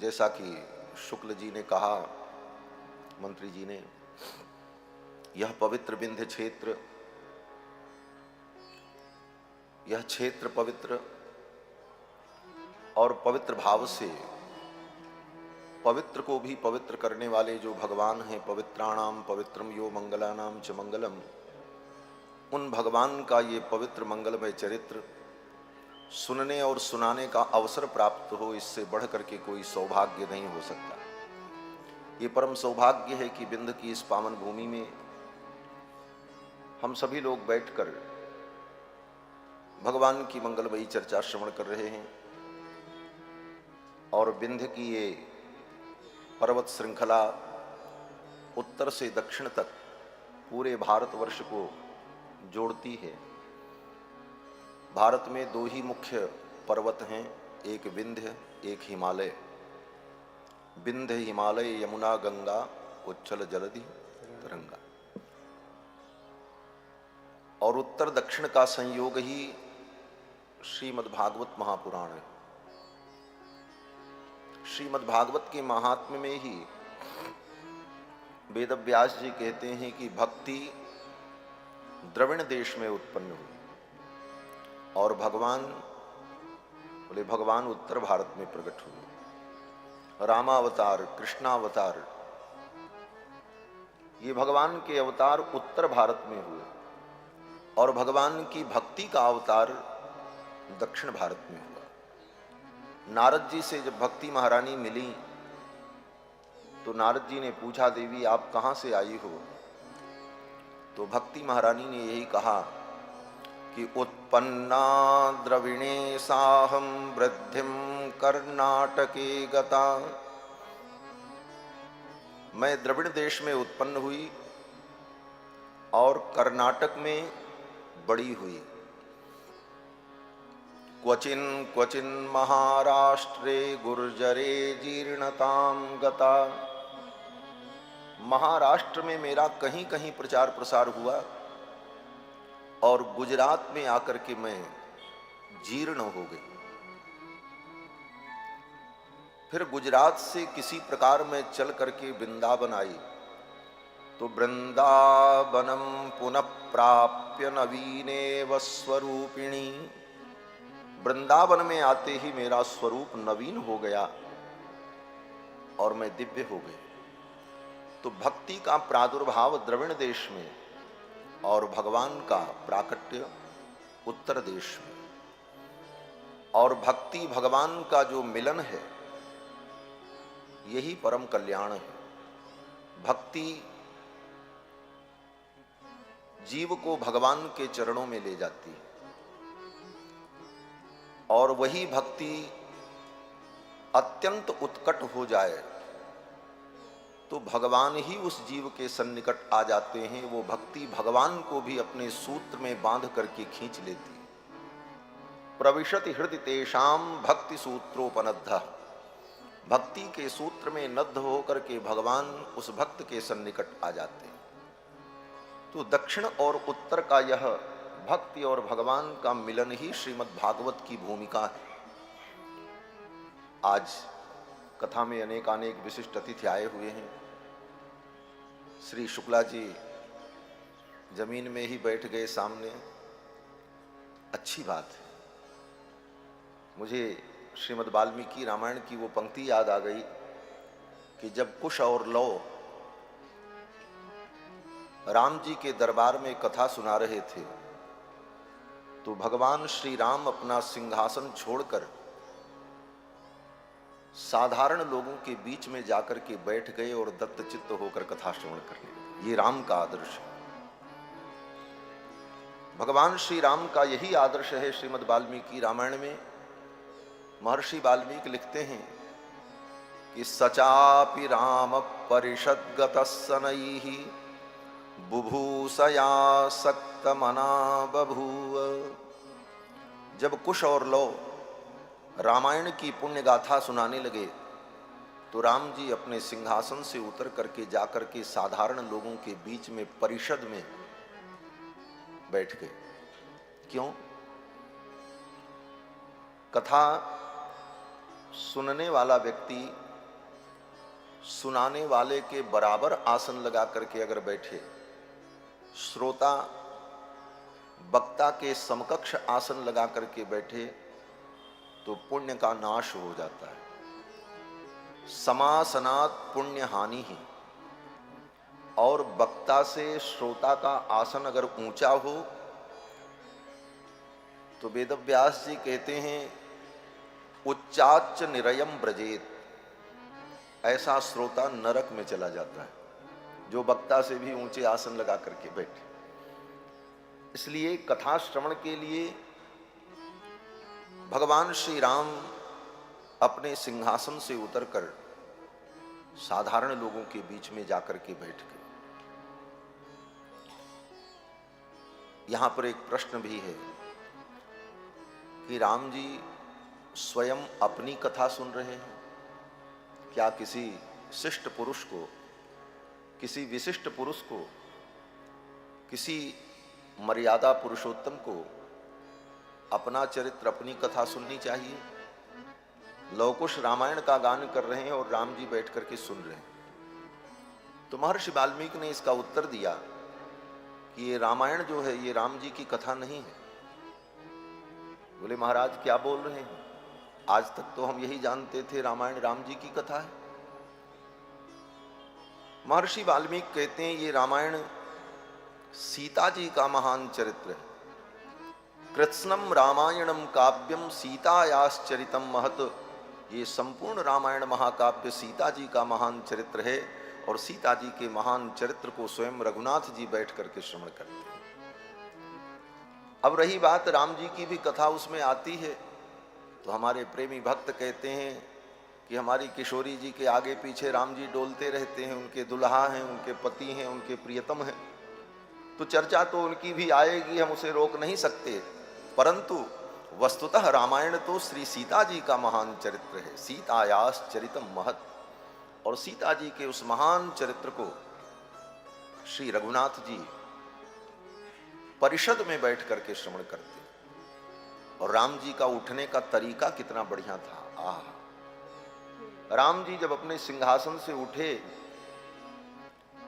जैसा कि शुक्ल जी ने कहा, मंत्री जी ने, यह पवित्र विंध्य क्षेत्र, यह क्षेत्र पवित्र और पवित्र भाव से पवित्र को भी पवित्र करने वाले जो भगवान हैं, पवित्राणाम पवित्रम यो मंगलानाम च मंगलम, उन भगवान का ये पवित्र मंगलमय चरित्र सुनने और सुनाने का अवसर प्राप्त हो, इससे बढ़ करके कोई सौभाग्य नहीं हो सकता। ये परम सौभाग्य है कि विंध्य की इस पावन भूमि में हम सभी लोग बैठकर भगवान की मंगलमयी चर्चा श्रवण कर रहे हैं और विंध्य की ये पर्वत श्रृंखला उत्तर से दक्षिण तक पूरे भारतवर्ष को जोड़ती है। भारत में दो ही मुख्य पर्वत हैं, एक विंध्य, एक हिमालय। विंध्य हिमालय यमुना गंगा उच्छल जलधि तरंगा, और उत्तर दक्षिण का संयोग ही श्रीमद्भागवत महापुराण है। श्रीमद्भागवत के महात्म्य में ही वेदव्यास जी कहते हैं कि भक्ति द्रविड़ देश में उत्पन्न हुई और भगवान उत्तर भारत में प्रकट हुए। रामावतार, कृष्णावतार, ये भगवान के अवतार उत्तर भारत में हुए और भगवान की भक्ति का अवतार दक्षिण भारत में हुआ। नारद जी से जब भक्ति महारानी मिली तो नारद जी ने पूछा, देवी आप कहां से आई हो? तो भक्ति महारानी ने यही कहा कि उत्पन्ना द्रविणे साहम वृद्धिम कर्नाटके गता, मैं द्रविड़ देश में उत्पन्न हुई और कर्नाटक में बड़ी हुई। क्वचिन क्वचिन महाराष्ट्रे गुर्जरे जीर्णताम गता, महाराष्ट्र में मेरा कहीं कहीं प्रचार प्रसार हुआ और गुजरात में आकर के मैं जीर्ण हो गई। फिर गुजरात से किसी प्रकार में चल करके वृंदावन आई तो वृंदावनम पुनः प्राप्य नवीनेव स्वरूपिणी, वृंदावन में आते ही मेरा स्वरूप नवीन हो गया और मैं दिव्य हो गई। तो भक्ति का प्रादुर्भाव द्रविड़ देश में और भगवान का प्राकट्य उत्तर देश में, और भक्ति भगवान का जो मिलन है यही परम कल्याण है। भक्ति जीव को भगवान के चरणों में ले जाती है और वही भक्ति अत्यंत उत्कट हो जाए तो भगवान ही उस जीव के सन्निकट आ जाते हैं। वो भक्ति भगवान को भी अपने सूत्र में बांध करके खींच लेती है। प्रविशति हृदय तेषाम भक्ति सूत्रोपनद्ध, भक्ति के सूत्र में नद्ध होकर के भगवान उस भक्त के सन्निकट आ जाते हैं। तो दक्षिण और उत्तर का यह भक्ति और भगवान का मिलन ही श्रीमद्भागवत की भूमिका है। आज कथा में अनेक विशिष्ट अतिथि आए हुए हैं। श्री शुक्ला जी जमीन में ही बैठ गए सामने, अच्छी बात है। मुझे श्रीमद् वाल्मीकि रामायण की वो पंक्ति याद आ गई कि जब कुश और लव राम जी के दरबार में कथा सुना रहे थे तो भगवान श्री राम अपना सिंहासन छोड़कर साधारण लोगों के बीच में जाकर के बैठ गए और दत्तचित्त होकर कथा श्रवण करने लगे। ये राम का आदर्श है। भगवान श्री राम का यही आदर्श है। श्रीमद् वाल्मीकि रामायण में महर्षि वाल्मीकि लिखते हैं कि सचापि राम परिषद्गतः सनैः बुभूषया सक्तमना बभूव। जब कुश और लव रामायण की पुण्य गाथा सुनाने लगे तो राम जी अपने सिंहासन से उतर करके जाकर के साधारण लोगों के बीच में परिषद में बैठ गए। क्यों? कथा सुनने वाला व्यक्ति सुनाने वाले के बराबर आसन लगा करके अगर बैठे, श्रोता वक्ता के समकक्ष आसन लगा करके बैठे, तो पुण्य का नाश हो जाता है। समासनात् पुण्य हानि ही। और वक्ता से श्रोता का आसन अगर ऊंचा हो तो वेदव्यास जी कहते हैं उच्चाच्च निरयम ब्रजेत, ऐसा श्रोता नरक में चला जाता है जो वक्ता से भी ऊंचे आसन लगा करके बैठे। इसलिए कथा श्रवण के लिए भगवान श्री राम अपने सिंहासन से उतरकर साधारण लोगों के बीच में जाकर के बैठ गए। यहां पर एक प्रश्न भी है कि राम जी स्वयं अपनी कथा सुन रहे हैं, क्या किसी शिष्ट पुरुष को, किसी विशिष्ट पुरुष को, किसी मर्यादा पुरुषोत्तम को अपना चरित्र, अपनी कथा सुननी चाहिए? लवकुश रामायण का गान कर रहे हैं और राम जी बैठ करके सुन रहे हैं। तो महर्षि वाल्मीकि ने इसका उत्तर दिया कि ये रामायण जो है ये राम जी की कथा नहीं है। बोले महाराज क्या बोल रहे हैं, आज तक तो हम यही जानते थे रामायण राम जी की कथा है। महर्षि वाल्मीकि कहते हैं ये रामायण सीता जी का महान चरित्र है। कृत्स्नम रामायणम काव्यम सीतायाश्चरितम महत, ये संपूर्ण रामायण महाकाव्य सीता जी का महान चरित्र है और सीता जी के महान चरित्र को स्वयं रघुनाथ जी बैठ करके श्रवण करते हैं। अब रही बात राम जी की भी कथा उसमें आती है, तो हमारे प्रेमी भक्त कहते हैं कि हमारी किशोरी जी के आगे पीछे राम जी डोलते रहते हैं, उनके दुल्हा हैं, उनके पति हैं, उनके प्रियतम हैं, तो चर्चा तो उनकी भी आएगी, हम उसे रोक नहीं सकते। परंतु वस्तुतः रामायण तो श्री सीता जी का महान चरित्र है, सीतायास चरितम महत्। और सीता जी के उस महान चरित्र को श्री रघुनाथ जी परिषद में बैठ करके श्रवण करते। और राम जी का उठने का तरीका कितना बढ़िया था। आह, राम जी जब अपने सिंहासन से उठे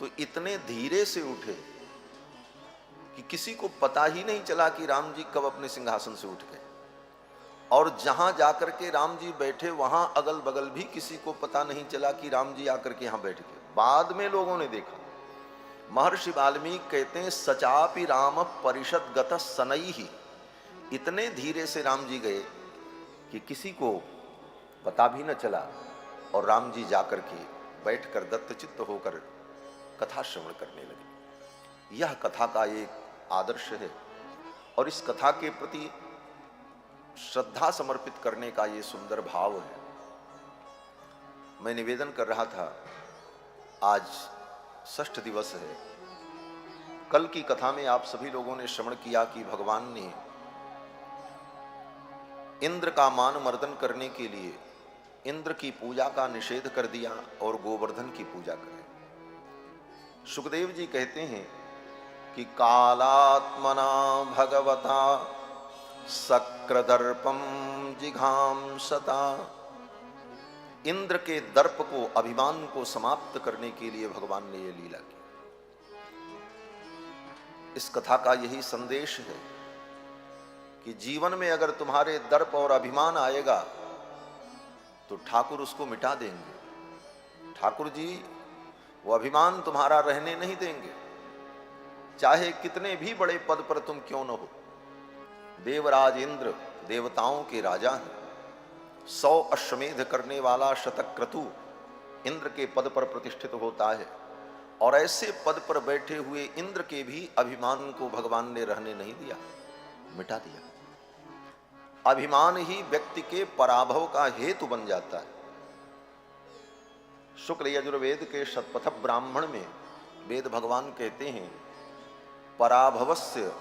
तो इतने धीरे से उठे कि किसी को पता ही नहीं चला कि राम जी कब अपने सिंहासन से उठ गए। और जहां जाकर के राम जी बैठे वहां अगल बगल भी किसी को पता नहीं चला कि राम जी आकर के यहां बैठ गए। बाद में लोगों ने देखा। महर्षि वाल्मीकि कहते हैं सचापि राम परिषद गत सनई ही, इतने धीरे से राम जी गए कि किसी को पता भी न चला और राम जी जाकर के बैठकर दत्तचित्त होकर कथा श्रवण करने लगे। यह कथा का एक आदर्श है और इस कथा के प्रति श्रद्धा समर्पित करने का ये सुंदर भाव है। मैं निवेदन कर रहा था, आज षष्ठ दिवस है। कल की कथा में आप सभी लोगों ने श्रवण किया कि भगवान ने इंद्र का मान मर्दन करने के लिए इंद्र की पूजा का निषेध कर दिया और गोवर्धन की पूजा करें। सुखदेव जी कहते हैं कि कालात्मना भगवता शक्रदर्पम जिघांसता, इंद्र के दर्प को, अभिमान को समाप्त करने के लिए भगवान ने यह लीला की। इस कथा का यही संदेश है कि जीवन में अगर तुम्हारे दर्प और अभिमान आएगा तो ठाकुर उसको मिटा देंगे। ठाकुर जी वो अभिमान तुम्हारा रहने नहीं देंगे, चाहे कितने भी बड़े पद पर तुम क्यों न हो। देवराज इंद्र देवताओं के राजा हैं। 100 अश्वमेध करने वाला शतक्रतु इंद्र के पद पर प्रतिष्ठित होता है और ऐसे पद पर बैठे हुए इंद्र के भी अभिमान को भगवान ने रहने नहीं दिया, मिटा दिया। अभिमान ही व्यक्ति के पराभव का हेतु बन जाता है। शुक्ल यजुर्वेद के शतपथ ब्राह्मण में वेद भगवान कहते हैं पराभवस्य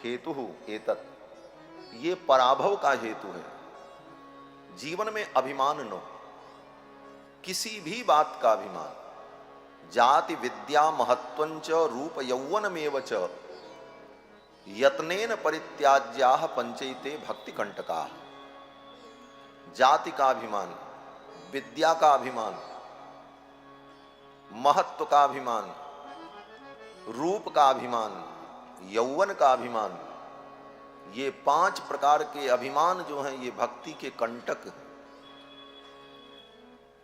हेतु एतत्, ये पराभव का हेतु है। जीवन में अभिमान न हो, किसी भी बात का अभिमान। जाति विद्या महत्वंच रूप यौवनमेव च यत्नेन परित्याज्याः पंचैते भक्ति कंटका। जाति का अभिमान, विद्या का अभिमान, महत्व का अभिमान, रूप का अभिमान, यौवन का अभिमान, ये 5 प्रकार के अभिमान जो हैं ये भक्ति के कंटक हैं।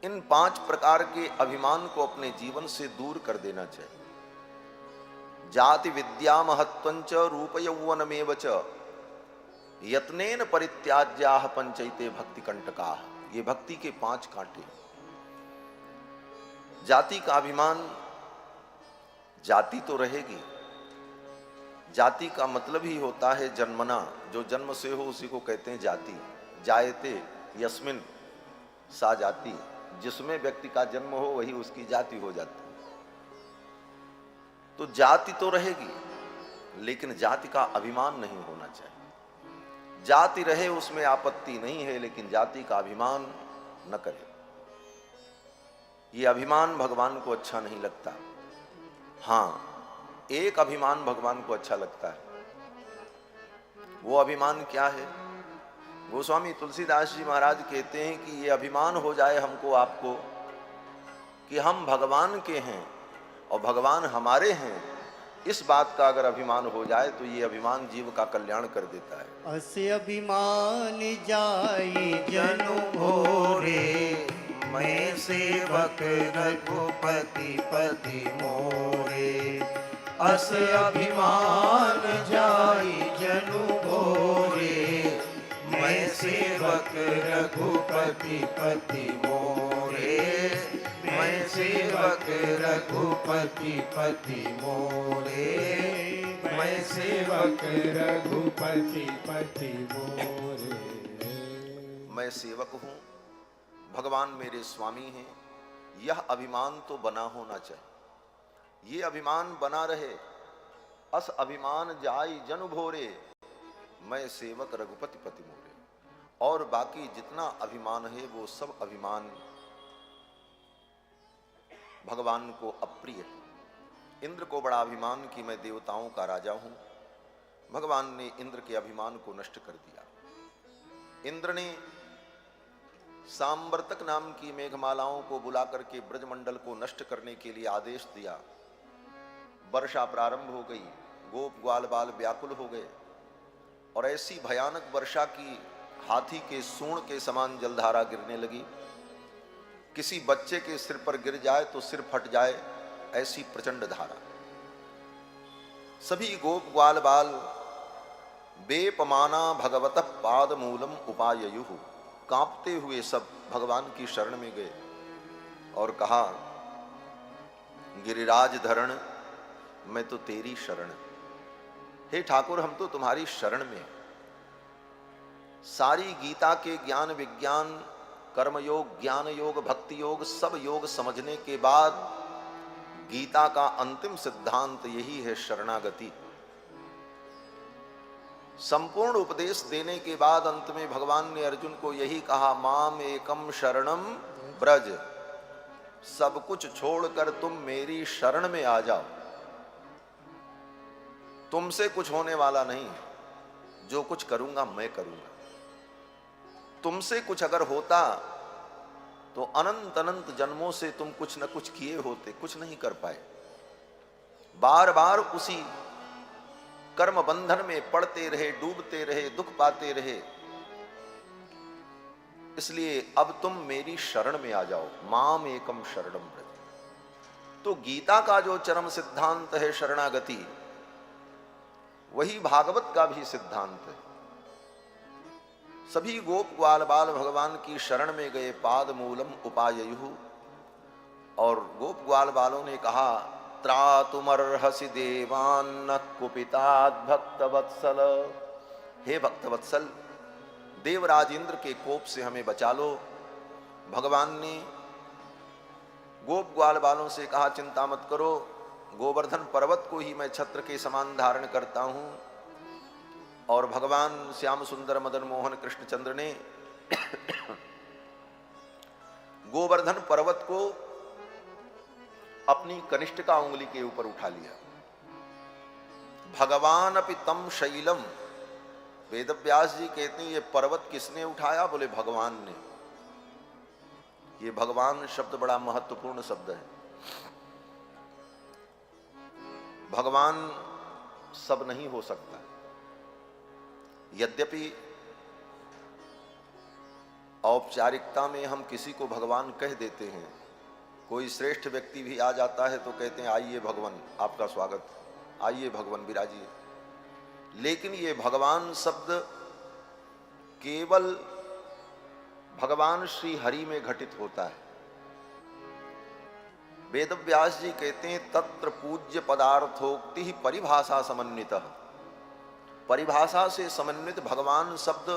इन 5 प्रकार के अभिमान को अपने जीवन से दूर कर देना चाहिए। जाति विद्या महत्वंच रूप यौवनमेव च यत्नेन परित्याज्याः पंचैते भक्ति कंटकाः। ये भक्ति के 5 कांटे। जाति का अभिमान, जाति तो रहेगी, जाति का मतलब ही होता है जन्मना, जो जन्म से हो उसी को कहते हैं जाति। जायते यस्मिन सा जाति, जिसमें व्यक्ति का जन्म हो वही उसकी जाति हो जाती है। तो जाति तो रहेगी, लेकिन जाति का अभिमान नहीं होना चाहिए। जाति रहे उसमें आपत्ति नहीं है, लेकिन जाति का अभिमान न करे। ये अभिमान भगवान को अच्छा नहीं लगता। हाँ, एक अभिमान भगवान को अच्छा लगता है। वो अभिमान क्या है? गोस्वामी तुलसीदास जी महाराज कहते हैं कि ये अभिमान हो जाए हमको आपको कि हम भगवान के हैं और भगवान हमारे हैं। इस बात का अगर अभिमान हो जाए तो ये अभिमान जीव का कल्याण कर देता है। अस्य अभिमान जाई जनु भोरे, मैं सेवक रघुपति पति मोरे। अस अभिमान जाई जनु भोरे, मैं सेवक रघुपति पति मोरे। मैं सेवक रघुपति पति मोरे। मैं सेवक रघुपति पति मोरे। मैं सेवक हूं, भगवान मेरे स्वामी हैं, यह अभिमान तो बना होना चाहिए। ये अभिमान बना रहे। अस अभिमान जाई जनु भोरे, मैं सेवक रघुपति पति मोरे। और बाकी जितना अभिमान है वो सब अभिमान भगवान को अप्रिय है। इंद्र को बड़ा अभिमान कि मैं देवताओं का राजा हूं। भगवान ने इंद्र के अभिमान को नष्ट कर दिया। इंद्र ने सांवर्तक नाम की मेघमालाओं को बुला करके ब्रजमंडल को नष्ट करने के लिए आदेश दिया। वर्षा प्रारंभ हो गई, गोप ग्वाल बाल व्याकुल हो गए और ऐसी भयानक वर्षा की हाथी के सूंड के समान जलधारा गिरने लगी। किसी बच्चे के सिर पर गिर जाए तो सिर फट जाए, ऐसी प्रचंड धारा। सभी गोप ग्वाल बाल बेपमाना भगवतः पाद मूलम उपाययुः, कांपते हुए सब भगवान की शरण में गए और कहा, गिरिराज धरण मैं तो तेरी शरण, हे ठाकुर हम तो तुम्हारी शरण में। सारी गीता के ज्ञान विज्ञान कर्मयोग ज्ञान योग भक्ति योग सब योग समझने के बाद गीता का अंतिम सिद्धांत यही है, शरणागति। संपूर्ण उपदेश देने के बाद अंत में भगवान ने अर्जुन को यही कहा, माम एकम शरणम ब्रज, सब कुछ छोड़कर तुम मेरी शरण में आ जाओ। तुमसे कुछ होने वाला नहीं, जो कुछ करूंगा मैं करूंगा। तुमसे कुछ अगर होता तो अनंत अनंत जन्मों से तुम कुछ न कुछ किए होते, कुछ नहीं कर पाए। बार बार उसी कर्म बंधन में पड़ते रहे, डूबते रहे, दुख पाते रहे। इसलिए अब तुम मेरी शरण में आ जाओ, माम एकम शरणम ब्रज। तो गीता का जो चरम सिद्धांत है शरणागति, वही भागवत का भी सिद्धांत है। सभी गोप ग्वाल बाल भगवान की शरण में गए, पाद मूलम उपाययुः। और गोप ग्वाल बालों ने कहा, त्रातुमर्हसि देवान्न कुपितात् भक्तवत्सल, हे भक्तवत्सल देवराज इंद्र के कोप से हमें बचा लो। भगवान ने गोप ग्वाल बालों से कहा, चिंता मत करो, गोवर्धन पर्वत को ही मैं छत्र के समान धारण करता हूं। और भगवान श्याम सुंदर मदन मोहन कृष्णचंद्र ने गोवर्धन पर्वत को अपनी कनिष्ठिका उंगली के ऊपर उठा लिया। भगवान अपि तम शैलम, वेदव्यास जी कहते हैं ये पर्वत किसने उठाया? बोले भगवान ने। ये भगवान शब्द बड़ा महत्वपूर्ण शब्द है। भगवान सब नहीं हो सकता। यद्यपि औपचारिकता में हम किसी को भगवान कह देते हैं, कोई श्रेष्ठ व्यक्ति भी आ जाता है तो कहते हैं आइए भगवान आपका स्वागत, आइए भगवान विराजिए। लेकिन ये भगवान शब्द केवल भगवान श्री हरि में घटित होता है। वेदव्यास जी कहते हैं तत्र पूज्य पदार्थोक्ति परिभाषा समन्वितः। परिभाषा से समन्वित भगवान शब्द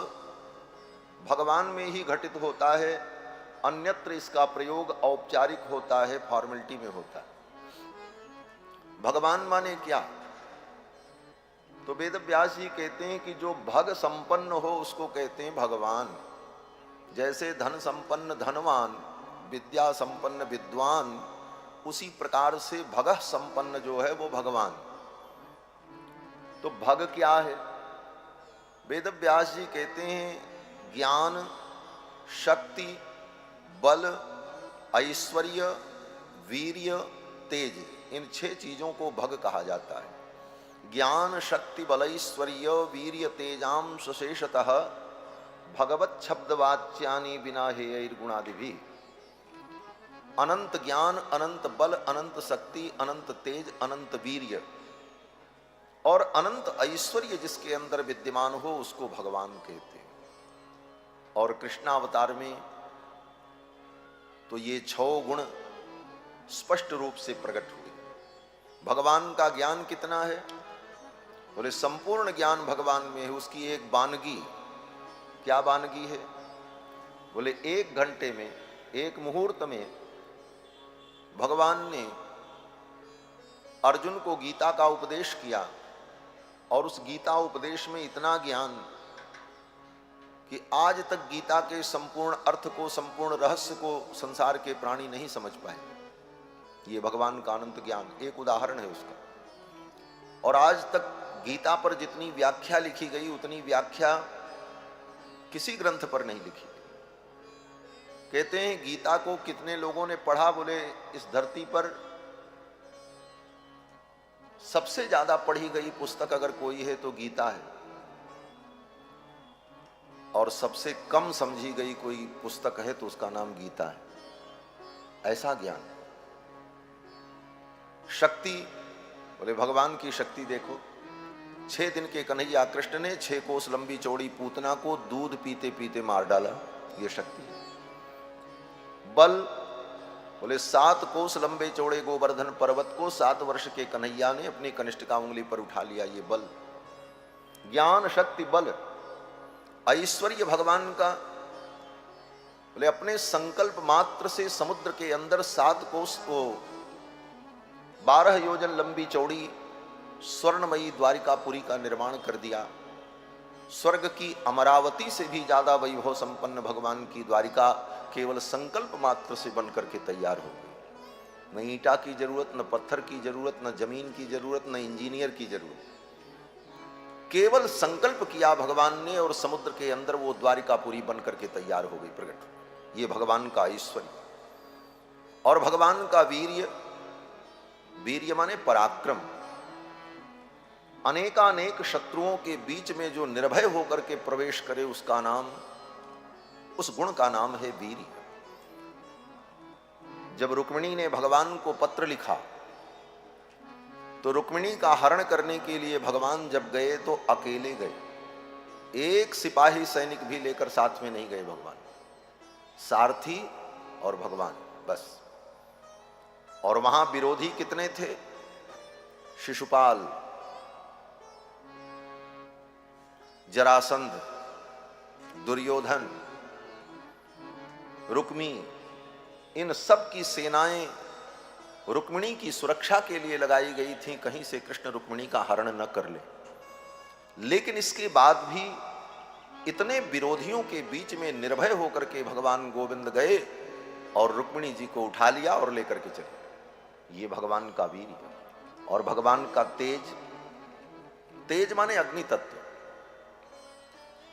भगवान में ही घटित होता है, अन्यत्र इसका प्रयोग औपचारिक होता है, फॉर्मेलिटी में होता है। भगवान माने क्या? तो वेदव्यास जी कहते हैं कि जो भग संपन्न हो उसको कहते हैं भगवान। जैसे धन संपन्न धनवान, विद्या संपन्न विद्वान, उसी प्रकार से भगः संपन्न जो है वो भगवान। तो भग क्या है? वेदव्यास जी कहते हैं ज्ञान, शक्ति, बल, ऐश्वर्य, वीर्य, तेज, इन 6 चीजों को भग कहा जाता है। ज्ञान, शक्ति, बल, ऐश्वर्य, वीर्य, तेजाम सुशेषतः भगवत शब्दवाच्यानि विना हेयर्गुणादिभि। अनंत ज्ञान, अनंत बल, अनंत शक्ति, अनंत तेज, अनंत वीर्य और अनंत ऐश्वर्य जिसके अंदर विद्यमान हो उसको भगवान कहते हैं। और कृष्णावतार में तो ये 6 गुण स्पष्ट रूप से प्रकट हुए। भगवान का ज्ञान कितना है? बोले संपूर्ण ज्ञान भगवान में है। उसकी एक वानगी, क्या वानगी है? बोले 1 घंटे में, 1 मुहूर्त में भगवान ने अर्जुन को गीता का उपदेश किया और उस गीता उपदेश में इतना ज्ञान कि आज तक गीता के संपूर्ण अर्थ को, संपूर्ण रहस्य को संसार के प्राणी नहीं समझ पाए। ये भगवान का अनंत ज्ञान एक उदाहरण है उसका। और आज तक गीता पर जितनी व्याख्या लिखी गई उतनी व्याख्या किसी ग्रंथ पर नहीं लिखी। कहते हैं गीता को कितने लोगों ने पढ़ा? बोले इस धरती पर सबसे ज्यादा पढ़ी गई पुस्तक अगर कोई है तो गीता है, और सबसे कम समझी गई कोई पुस्तक है तो उसका नाम गीता है। ऐसा ज्ञान। शक्ति, बोले भगवान की शक्ति देखो। 6 दिन के कन्हैया कृष्ण ने 6 कोस लंबी चौड़ी पूतना को दूध पीते पीते मार डाला, ये शक्ति है। बल, बोले 7 कोस लंबे चौड़े गोवर्धन पर्वत को 7 वर्ष के कन्हैया ने अपनी कनिष्ठिका उंगली पर उठा लिया, ये बल। ज्ञान, शक्ति, बल। ऐश्वर्य भगवान का, बोले अपने संकल्प मात्र से समुद्र के अंदर 7 कोस को 12 योजन लंबी चौड़ी स्वर्णमयी द्वारिकापुरी का निर्माण कर दिया। स्वर्ग की अमरावती से भी ज्यादा वैभव संपन्न भगवान की द्वारिका केवल संकल्प मात्र से बनकर के तैयार हो गई। न ईंटा की जरूरत, न पत्थर की जरूरत, न जमीन की जरूरत, न इंजीनियर की जरूरत। केवल संकल्प किया भगवान ने और समुद्र के अंदर वो द्वारिकापुरी बनकर के तैयार हो गई, प्रकट। ये भगवान का ऐश्वर्य। और भगवान का वीर्य, वीर्य माने पराक्रम। अनेकानेक शत्रुओं के बीच में जो निर्भय होकर के प्रवेश करे उसका नाम, उस गुण का नाम है वीर्य। जब रुक्मिणी ने भगवान को पत्र लिखा तो रुक्मिणी का हरण करने के लिए भगवान जब गए तो अकेले गए। एक सिपाही सैनिक भी लेकर साथ में नहीं गए भगवान, सारथी और भगवान बस। और वहां विरोधी कितने थे? शिशुपाल, जरासंध, दुर्योधन, रुक्मी, इन सब की सेनाएं रुक्मिणी की सुरक्षा के लिए लगाई गई थी, कहीं से कृष्ण रुक्मिणी का हरण न कर ले। लेकिन इसके बाद भी इतने विरोधियों के बीच में निर्भय होकर के भगवान गोविंद गए और रुक्मिणी जी को उठा लिया और लेकर के चले। ये भगवान का वीर है। और भगवान का तेज, तेज माने अग्नि तत्व।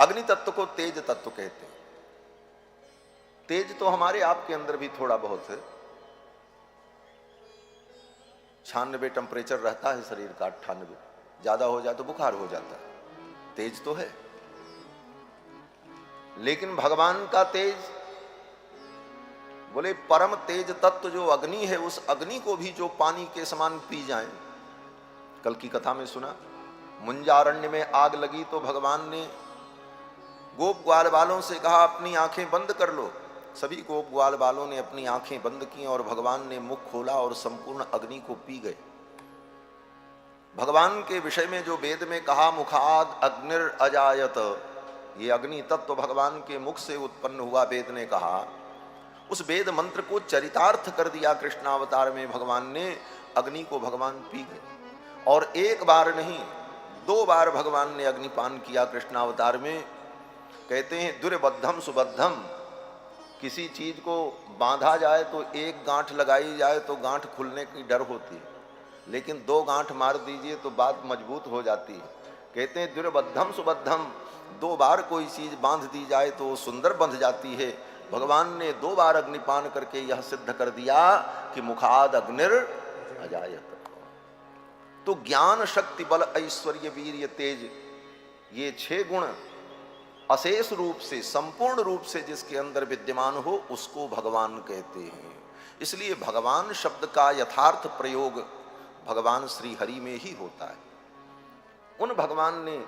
अग्नि तत्व को तेज तत्व कहते हैं। तेज तो हमारे आपके अंदर भी थोड़ा बहुत है, 96 टेम्परेचर रहता है शरीर का, 98, ज्यादा हो जाए तो बुखार हो जाता है। तेज तो है, लेकिन भगवान का तेज, बोले परम तेज तत्व जो अग्नि है, उस अग्नि को भी जो पानी के समान पी जाए। कल की कथा में सुना, मुंजारण्य में आग लगी तो भगवान ने गोप ग्वाल बालों से कहा अपनी आंखें बंद कर लो। सभी गोप ग्वाल बालों ने अपनी आंखें बंद की और भगवान ने मुख खोला और संपूर्ण अग्नि को पी गए। भगवान के विषय में जो वेद में कहा मुखाद अग्निर अजायत, ये अग्नि तत्व भगवान के मुख से उत्पन्न हुआ, वेद ने कहा। उस वेद मंत्र को चरितार्थ कर दिया कृष्णावतार में। भगवान ने अग्नि को भगवान पी गए, और एक बार नहीं 2 बार भगवान ने अग्निपान किया कृष्णावतार में। कहते हैं दुर्बद्धम सुबद्धम, किसी चीज को बांधा जाए तो एक गांठ लगाई जाए तो गांठ खुलने की डर होती है, लेकिन 2 गांठ मार दीजिए तो बात मजबूत हो जाती है। कहते हैं दुर्बद्धम सुबद्धम, 2 बार कोई चीज बांध दी जाए तो सुंदर बंध जाती है। भगवान ने 2 बार अग्निपान करके यह सिद्ध कर दिया कि मुखाद अग्निर अजायत। तो ज्ञान शक्ति बल ऐश्वर्य वीर्य तेज, ये 6 गुण अशेष रूप से, संपूर्ण रूप से जिसके अंदर विद्यमान हो उसको भगवान कहते हैं। इसलिए भगवान शब्द का यथार्थ प्रयोग भगवान श्री हरि में ही होता है। उन भगवान ने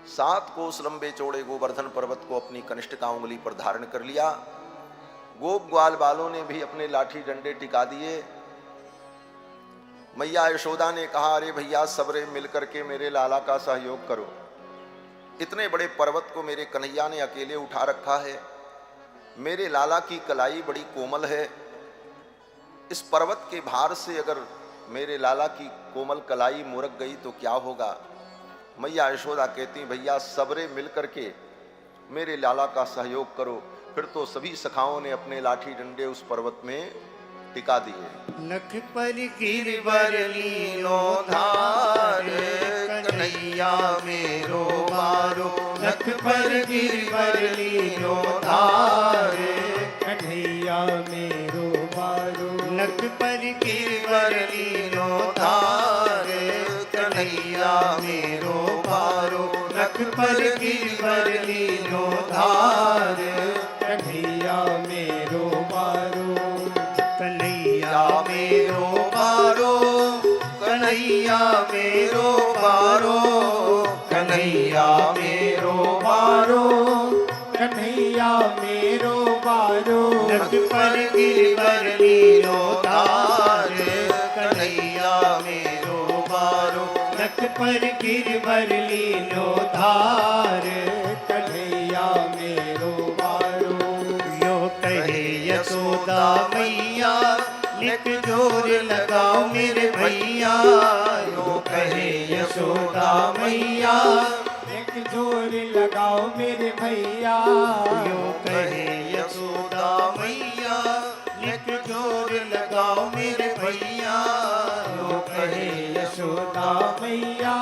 7 कोस लंबे चौड़े गोवर्धन पर्वत को अपनी कनिष्ठ का उंगली पर धारण कर लिया। गोप ग्वाल बालों ने भी अपने लाठी डंडे टिका दिए। मैया यशोदा ने कहा अरे भैया सबरे मिलकर के मेरे लाला का सहयोग करो, इतने बड़े पर्वत को मेरे कन्हैया ने अकेले उठा रखा है, मेरे लाला की कलाई बड़ी कोमल है, इस पर्वत के भार से अगर मेरे लाला की कोमल कलाई मुरक गई तो क्या होगा। मैया यशोदा कहती भैया सबरे मिल करके मेरे लाला का सहयोग करो। फिर तो सभी सखाओं ने अपने लाठी डंडे उस पर्वत में टिका दिए। नख पर गिरवर लीनो धार, कन्हैया मेरो बारो। नख पर गिरवर लीनो धार, कन्हैया मेरो बारो। नख पर गिरवर लीनो धार, कन्हैया मेरो बारो। नख पर गिरवर लीनो धार, कन्हैया मेरो बारो। कन्हैया मेरो बारो, कन्हैया मेरो बारो। कन्हैया मेरो बारो, कन्हैया मेरो बारो। नख पर गिरवर लीनो धार, कन्हैया मेरो बारो। नख पर गिरवर लीनो धार, कन्हैया मेरो बारो। यो कहे यशोदा मैया लिख जोर लगाओ मेरे भैया। यो कहे यशोदा मैया एक जोर लगाओ मेरे भैया। यो कहे यशोदा मैया लिख जोर लगाओ मेरे भैया। यो कहे यशोदा मैया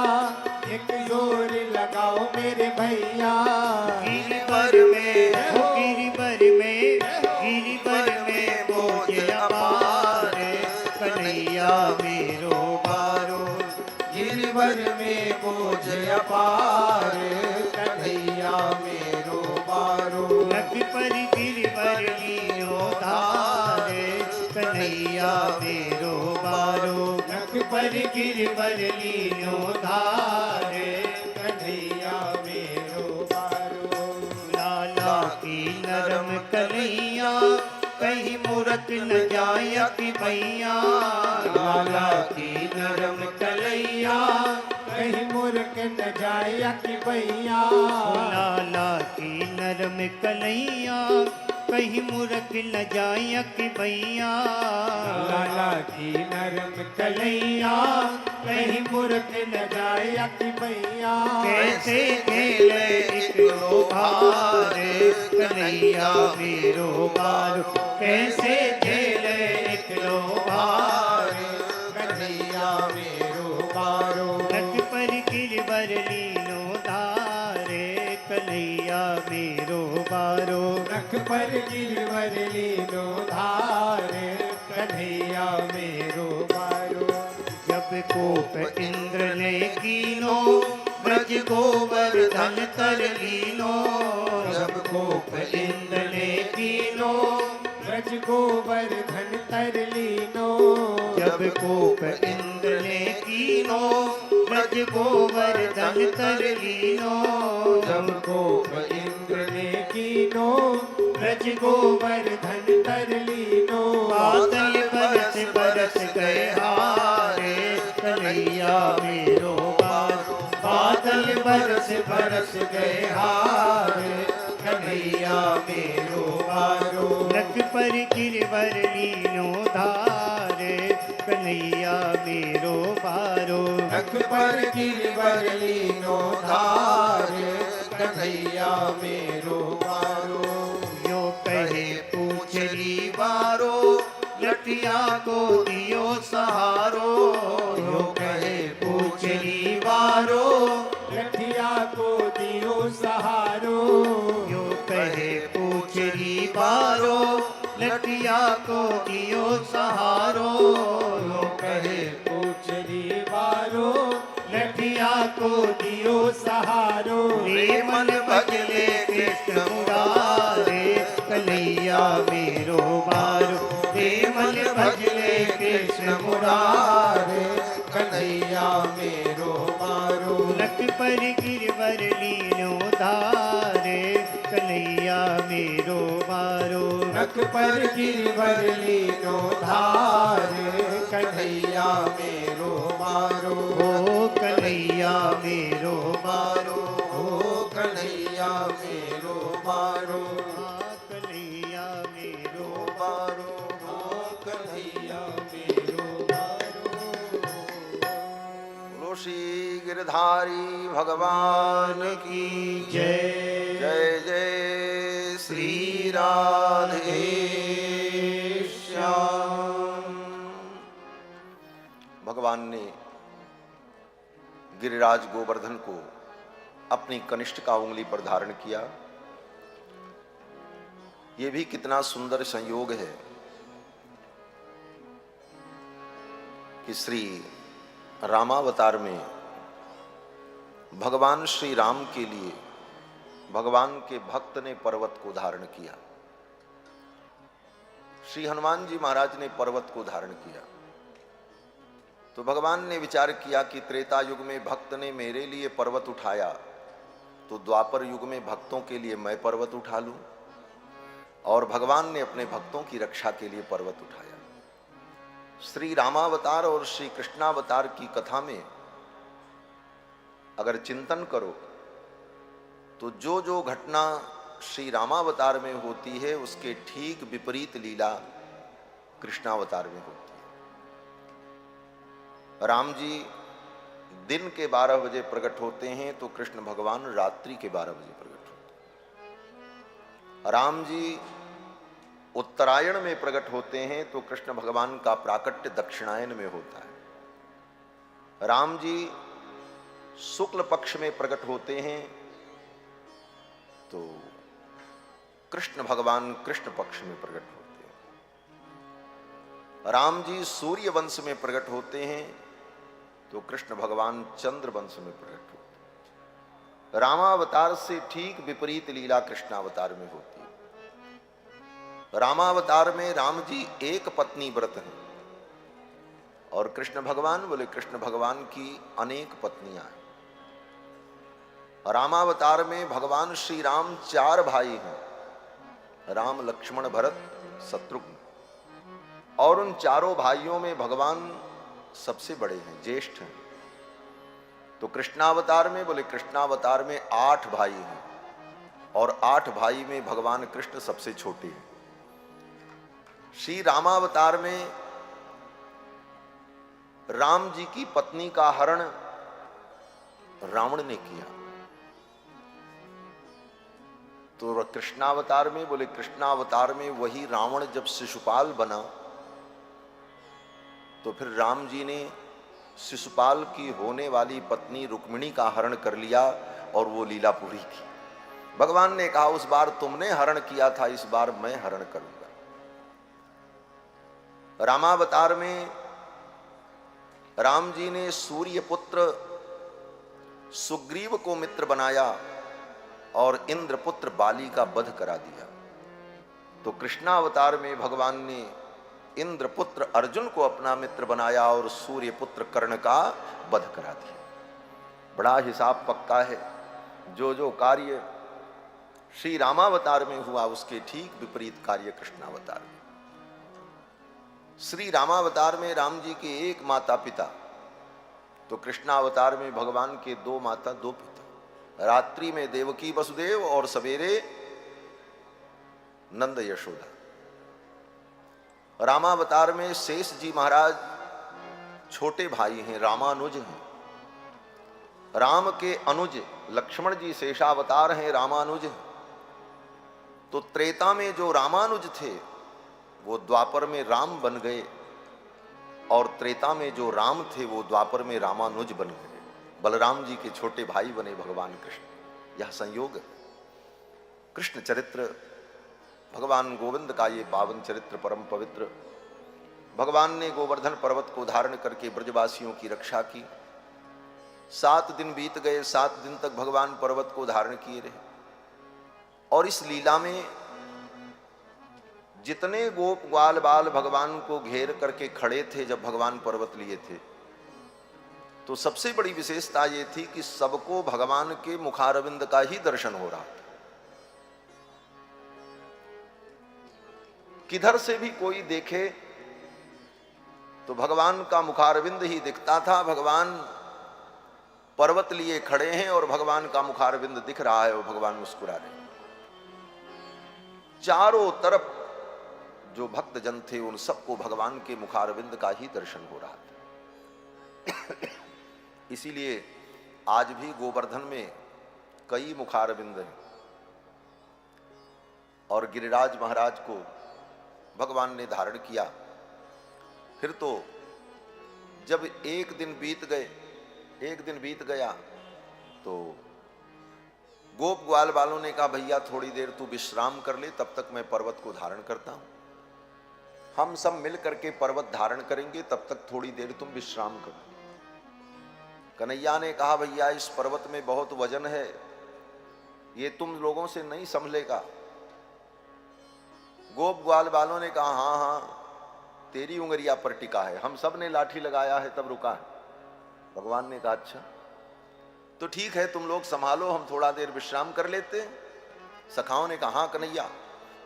एक जोर लगाओ मेरे भैया। गिरिवर में गिरिवर में गिरिवर में बोझ अपार, कन्हैया मेरो बारो। गिरिवर में बोझ अपार, कन्हैया मेरो बारो। नख पर गिरवर लीनो धार, कन्हैया मेरो बारो। नख पर गिरवर लीनो धार, कन्हैया मेरो बारो। लाला की नरम कन्हैया कहीं मुरक न जाया कि भैया। लाला की नरम कन्हैया कहीं मुर्ख न जाया कि भैया। लाला की नरम कन्हैया कहीं मुरक न जाया कि भैया। लाला की नरम कलैया कहीं मुर्ख न जाया कि भैया। कैसे खेले एक लोभार, कन्हैया मेरो बारो। कैसे खेले एक लोभार, कन्हैया मेरो बारो। नख पर गिरवर लीनो धार, कन्हैया मेरो बारो। नख पर गिरवर लीनो धार, कन्हैया मेरो बारो। कोप इंद्र ने कीनो, ब्रज गोवर्धन तर लीनो। जब कोप इंद्र ने कीनो, ब्रज गोवर्धन तर लीनो। जब कोप इंद्र ने कीनो, ब्रज गोवर्धन तर लीनो। जब कोप इंद्र ने कीनो, ब्रज गोवर्धन तर लीनो। बादल बरस बरस गए हारे, कन्हैया मेरो बारो। बादल बरस बरस गए हारे, कन्हैया मेरो बारो। नख पर गिरवर लीनो धारे, कन्हैया मेरो बारो। नख पर गिरवर लीनो धारे, कन्हैया मेरो बारो। यो कहे पूछरी बारो, लटिया को दियो सहारो। यो कहे पूछरी बारो, लठिया को दियो सहारो। यो कहे पूछरी बारो, लटिया को दियो सहारो। यो कहे पूछरी बारो, लठिया को दियो सहारो। रे मन भजले कृष्ण मुरारे, कन्हैया मेरो बारो। रे मन भजले कृष्ण मुरारे, कन्हैया मेरो बारो। नख पर गिरवर लीनो धारे, कन्हैया मेरो बारो। नख पर गिरवर लीनो धारे, कन्हैया मेरो बारो। ओ कन्हैया मेरो बारो। ओ कन्हैया मेरो बारो। कन्हैया मेरो बारो। ओ कन्हैया मेरो बारो। बोलो श्री गिरधारी भगवान की जय। जय जय श्री राधे श्याम। भगवान ने गिरिराज गोवर्धन को अपनी कनिष्ठ का उंगली पर धारण किया। यह भी कितना सुंदर संयोग है कि श्री रामावतार में भगवान श्री राम के लिए भगवान के भक्त ने पर्वत को धारण किया। श्री हनुमान जी महाराज ने पर्वत को धारण किया। तो भगवान ने विचार किया कि त्रेता युग में भक्त ने मेरे लिए पर्वत उठाया, तो द्वापर युग में भक्तों के लिए मैं पर्वत उठा लूं। और भगवान ने अपने भक्तों की रक्षा के लिए पर्वत उठाया। श्री रामावतार और श्री कृष्णावतार की कथा में अगर चिंतन करो तो जो जो घटना श्री रामावतार में होती है उसके ठीक विपरीत लीला कृष्णावतार में होती है। राम जी दिन के 12 बजे प्रकट होते हैं तो कृष्ण भगवान रात्रि के 12 बजे प्रकट होते हैं। राम जी उत्तरायण में प्रकट होते हैं तो कृष्ण भगवान का प्राकट्य दक्षिणायन में होता है। राम जी शुक्ल पक्ष में प्रकट होते हैं तो कृष्ण भगवान कृष्ण पक्ष में प्रकट होते हैं। राम जी सूर्य वंश में प्रकट होते हैं तो कृष्ण भगवान चंद्र वंश में प्रकट होते हैं। रामावतार से ठीक विपरीत लीला कृष्णावतार में होती है। रामावतार में राम जी एक पत्नी व्रत हैं और कृष्ण भगवान बोले कृष्ण भगवान की अनेक पत्नियां हैं। रामावतार में भगवान श्री राम 4 भाई हैं, राम लक्ष्मण भरत शत्रुघ्न, और उन चारों भाइयों में भगवान सबसे बड़े हैं, ज्येष्ठ हैं। तो कृष्णावतार में बोले कृष्णावतार में 8 भाई हैं और 8 भाई में भगवान कृष्ण सबसे छोटे हैं। श्री रामावतार में राम जी की पत्नी का हरण रावण ने किया। तो कृष्णावतार में बोले कृष्णावतार में वही रावण जब शिशुपाल बना तो फिर राम जी ने शिशुपाल की होने वाली पत्नी रुक्मिणी का हरण कर लिया और वो लीला पूरी की। भगवान ने कहा उस बार तुमने हरण किया था, इस बार मैं हरण करूंगा। रामावतार में राम जी ने सूर्य पुत्र सुग्रीव को मित्र बनाया और इंद्रपुत्र बाली का वध करा दिया। तो कृष्णावतार में भगवान ने इंद्रपुत्र अर्जुन को अपना मित्र बनाया और सूर्य पुत्र कर्ण का वध करा दिया। बड़ा हिसाब पक्का है। जो जो कार्य श्री रामावतार में हुआ उसके ठीक विपरीत कार्य कृष्णावतार में। श्री रामावतार में राम जी के एक माता पिता, तो कृष्णावतार में भगवान के दो माता दो पिता। रात्रि में देवकी वसुदेव और सवेरे नंद यशोदा। रामावतार में शेष जी महाराज छोटे भाई हैं, रामानुज हैं। राम के अनुज लक्ष्मण जी शेषावतार हैं, रामानुज हैं। तो त्रेता में जो रामानुज थे वो द्वापर में राम बन गए और त्रेता में जो राम थे वो द्वापर में रामानुज बन गए। बलराम जी के छोटे भाई बने भगवान कृष्ण। यह संयोग है। कृष्ण चरित्र, भगवान गोविंद का ये पावन चरित्र परम पवित्र। भगवान ने गोवर्धन पर्वत को धारण करके ब्रजवासियों की रक्षा की। 7 दिन बीत गए, 7 दिन तक भगवान पर्वत को धारण किए रहे। और इस लीला में जितने गोप ग्वाल बाल भगवान को घेर करके खड़े थे जब भगवान पर्वत लिए थे, तो सबसे बड़ी विशेषता ये थी कि सबको भगवान के मुखारविंद का ही दर्शन हो रहा था। किधर से भी कोई देखे तो भगवान का मुखारविंद ही दिखता था। भगवान पर्वत लिए खड़े हैं और भगवान का मुखारविंद दिख रहा है और भगवान मुस्कुरा रहे हैं। चारों तरफ जो भक्त जन थे उन सबको भगवान के मुखारविंद का ही दर्शन हो रहा था। इसीलिए आज भी गोवर्धन में कई मुखारविंद हैं और गिरिराज महाराज को भगवान ने धारण किया। फिर तो जब एक दिन बीत गया तो गोप ग्वाल वालों ने कहा भैया थोड़ी देर तू विश्राम कर ले, तब तक मैं पर्वत को धारण करता हूं। हम सब मिल करके पर्वत धारण करेंगे, तब तक थोड़ी देर तुम विश्राम करो। कन्हैया ने कहा भैया इस पर्वत में बहुत वजन है, ये तुम लोगों से नहीं संभलेगा। गोप ग्वाल वालों ने कहा हाँ हाँ तेरी उंगलिया पर टिका है, हम सब ने लाठी लगाया है तब रुका है। भगवान ने कहा अच्छा तो ठीक है तुम लोग संभालो, हम थोड़ा देर विश्राम कर लेते हैं। सखाओं ने कहा हाँ कन्हैया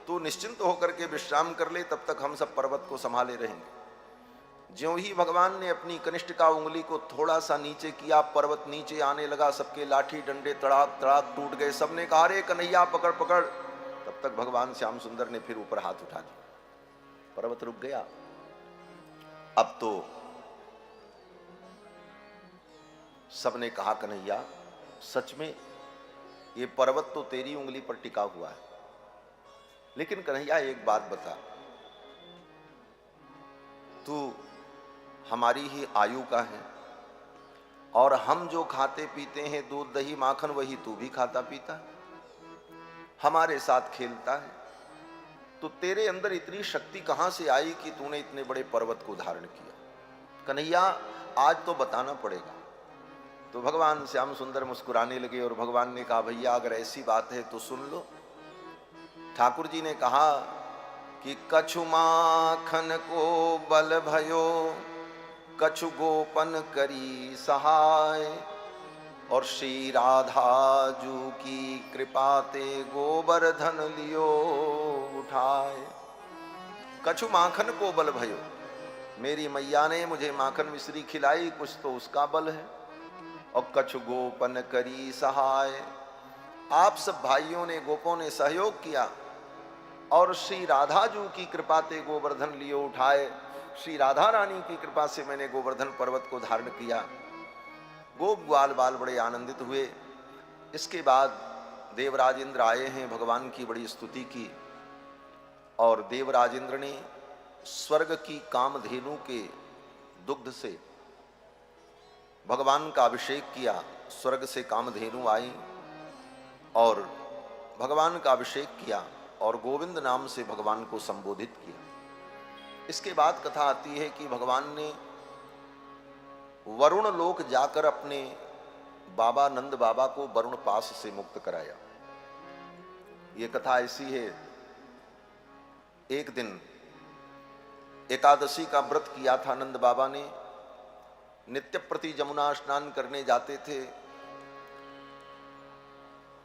तू निश्चिंत होकर के विश्राम कर ले, तब तक हम सब पर्वत को संभाले रहेंगे। ज्यों ही भगवान ने अपनी कनिष्ठ का उंगली को थोड़ा सा नीचे किया, पर्वत नीचे आने लगा। सबके लाठी डंडे तड़ाक तड़ाक टूट गए। सबने कहा अरे कन्हैया पकड़ पकड़। तब तक भगवान श्याम सुंदर ने फिर ऊपर हाथ उठा दिया, पर्वत रुक गया। अब तो सबने कहा कन्हैया सच में ये पर्वत तो तेरी उंगली पर टिका हुआ है, लेकिन कन्हैया एक बात बता, तू हमारी ही आयु का है और हम जो खाते पीते हैं दूध दही माखन वही तू भी खाता पीता है, हमारे साथ खेलता है, तो तेरे अंदर इतनी शक्ति कहां से आई कि तूने इतने बड़े पर्वत को धारण किया? कन्हैया आज तो बताना पड़ेगा। तो भगवान श्याम सुंदर मुस्कुराने लगे और भगवान ने कहा भैया अगर ऐसी बात है तो सुन लो। ठाकुर जी ने कहा कि कछु माखन को बल भयो, कछु गोपन करी सहाय, और श्री राधा जू की कृपा ते गोवर्धन लियो उठाए। कछु माखन को बल भयो, मेरी मैया ने मुझे माखन मिश्री खिलाई, कुछ तो उसका बल है। और कछु गोपन करी सहाय, आप सब भाइयों ने गोपों ने सहयोग किया और श्री राधा जू की कृपा ते गोवर्धन लियो उठाए। श्री राधा रानी की कृपा से मैंने गोवर्धन पर्वत को धारण किया। गोप ग्वाल बाल बड़े आनंदित हुए। इसके बाद देवराज इंद्र आए हैं, भगवान की बड़ी स्तुति की और देवराज इंद्र ने स्वर्ग की कामधेनु के दुग्ध से भगवान का अभिषेक किया। स्वर्ग से कामधेनु आई और भगवान का अभिषेक किया और गोविंद नाम से भगवान को संबोधित किया। इसके बाद कथा आती है कि भगवान ने वरुण लोक जाकर अपने बाबा नंद बाबा को वरुण पास से मुक्त कराया। ये कथा ऐसी है, एक दिन एकादशी का व्रत किया था नंद बाबा ने, नित्य प्रति जमुना स्नान करने जाते थे।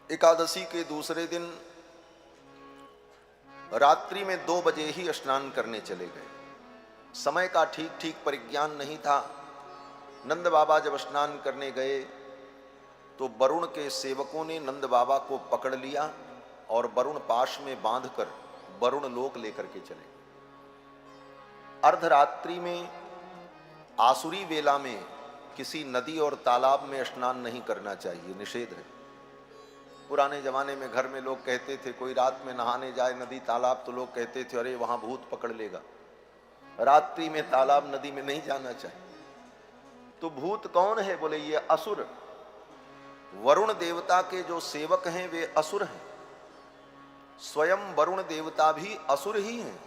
एकादशी के दूसरे दिन रात्रि में 2 बजे ही स्नान करने चले गए। समय का ठीक ठीक परिज्ञान नहीं था। नंद बाबा जब स्नान करने गए तो वरुण के सेवकों ने नंद बाबा को पकड़ लिया और वरुण पाश में बांधकर वरुण लोक लेकर के चले। अर्धरात्रि में आसुरी वेला में किसी नदी और तालाब में स्नान नहीं करना चाहिए, निषेध है। पुराने जमाने में घर में लोग कहते थे, कोई रात में नहाने जाए नदी तालाब तो लोग कहते थे अरे वहां भूत पकड़ लेगा। रात्रि में तालाब नदी में नहीं जाना चाहिए। तो भूत कौन है? बोले ये असुर। वरुण देवता के जो सेवक हैं वे असुर हैं। स्वयं वरुण देवता भी असुर ही हैं।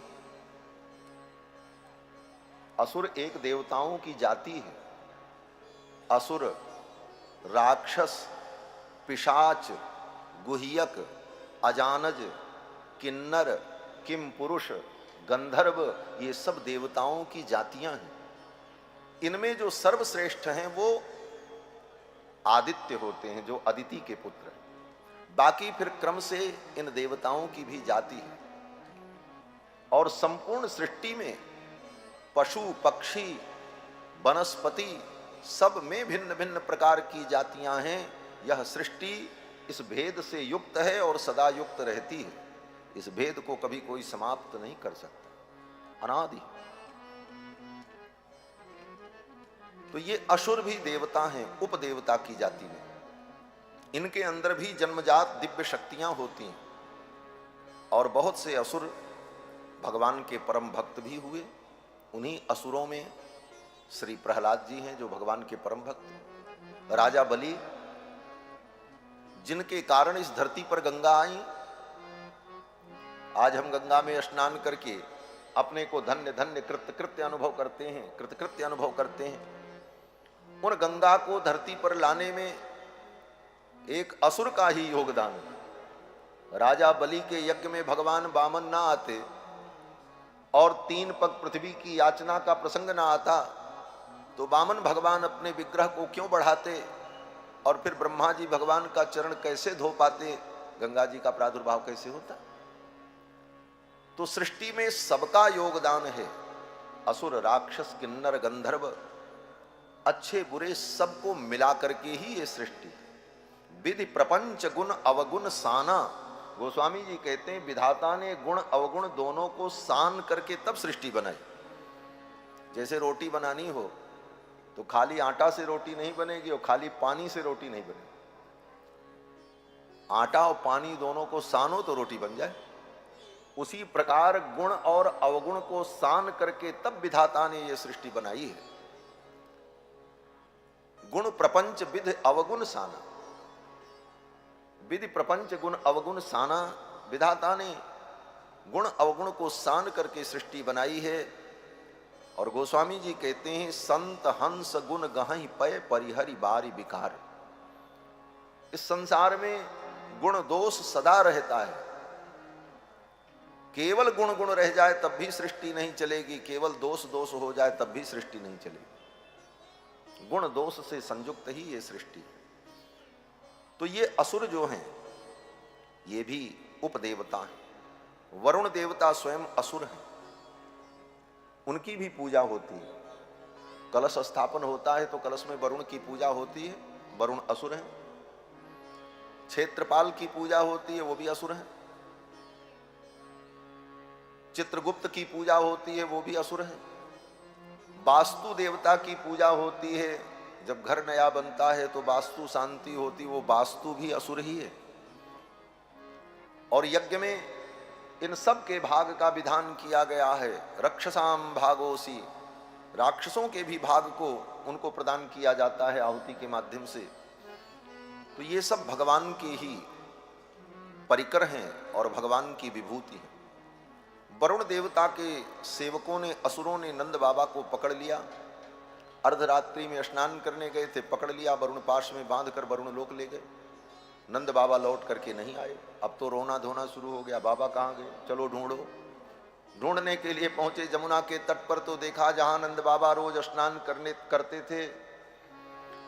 असुर एक देवताओं की जाति है। असुर, राक्षस, पिशाच, गुह्यक, अजानज, किन्नर, किम पुरुष, गंधर्व, ये सब देवताओं की जातियां हैं। इनमें जो सर्वश्रेष्ठ हैं वो आदित्य होते हैं, जो अदिति के पुत्र हैं। बाकी फिर क्रम से इन देवताओं की भी जाति है। और संपूर्ण सृष्टि में पशु, पक्षी, वनस्पति सब में भिन्न भिन्न प्रकार की जातियां हैं। यह सृष्टि इस भेद से युक्त है और सदा युक्त रहती है। इस भेद को कभी कोई समाप्त नहीं कर सकता, अनादि। तो ये असुर भी देवता हैं, उपदेवता की जाति में। इनके अंदर भी जन्मजात दिव्य शक्तियां होती हैं। और बहुत से असुर भगवान के परम भक्त भी हुए। उन्हीं असुरों में श्री प्रहलाद जी हैं जो भगवान के परम भक्त। राजा बलि, जिनके कारण इस धरती पर गंगा आई। आज हम गंगा में स्नान करके अपने को धन्य धन्य कृत्य अनुभव करते हैं, कृतकृत्य अनुभव करते हैं। उन गंगा को धरती पर लाने में एक असुर का ही योगदान है। राजा बलि के यज्ञ में भगवान वामन ना आते और 3 पग पृथ्वी की याचना का प्रसंग ना आता तो वामन भगवान अपने विग्रह को क्यों बढ़ाते और फिर ब्रह्मा जी भगवान का चरण कैसे धो पाते, गंगा जी का प्रादुर्भाव कैसे होता। तो सृष्टि में सबका योगदान है। असुर, राक्षस, किन्नर, गंधर्व, अच्छे बुरे सबको मिला करके ही ये सृष्टि। विधि प्रपंच गुण अवगुण साना। गोस्वामी जी कहते हैं विधाता ने गुण अवगुण दोनों को सान करके तब सृष्टि बनाई। जैसे रोटी बनानी हो तो खाली आटा से रोटी नहीं बनेगी और खाली पानी से रोटी नहीं बनेगी। आटा और पानी दोनों को सानो तो रोटी बन जाए। उसी प्रकार गुण और अवगुण को सान करके तब विधाता ने यह सृष्टि बनाई है। गुण प्रपंच विधि अवगुण साना। विधि प्रपंच गुण अवगुण साना। विधाता ने गुण अवगुण को सान करके सृष्टि बनाई है। और गोस्वामी जी कहते हैं संत हंस गुण गहई पय परिहरि बारी विकार। इस संसार में गुण दोष सदा रहता है। केवल गुण गुण रह जाए तब भी सृष्टि नहीं चलेगी, केवल दोष दोष हो जाए तब भी सृष्टि नहीं चलेगी। गुण दोष से संयुक्त ही ये सृष्टि है। तो ये असुर जो हैं ये भी उपदेवता हैं। वरुण देवता स्वयं असुर हैं, उनकी भी पूजा होती है। कलश स्थापन होता है तो कलश में वरुण की पूजा होती है, वरुण असुर हैं। क्षेत्रपाल की पूजा होती है, वो भी असुर हैं। चित्रगुप्त की पूजा होती है, वो भी असुर हैं। वास्तु देवता की पूजा होती है, जब घर नया बनता है तो वास्तु शांति होती, वो वास्तु भी असुर ही है। और यज्ञ में इन सब के भाग का विधान किया गया है। रक्षसाम भागोसी, राक्षसों के भी भाग को उनको प्रदान किया जाता है आहुति के माध्यम से। तो ये सब भगवान के ही परिकर हैं और भगवान की विभूति है। वरुण देवता के सेवकों ने, असुरों ने नंद बाबा को पकड़ लिया अर्धरात्रि में स्नान करने गए थे, पकड़ लिया, वरुण पाश में बांध कर वरुण लोक ले गए। नंद बाबा लौट करके नहीं आए। अब तो रोना धोना शुरू हो गया, बाबा कहाँ गए, चलो ढूंढो। ढूंढने के लिए पहुंचे जमुना के तट पर, तो देखा जहां नंद बाबा रोज स्नान करते थे,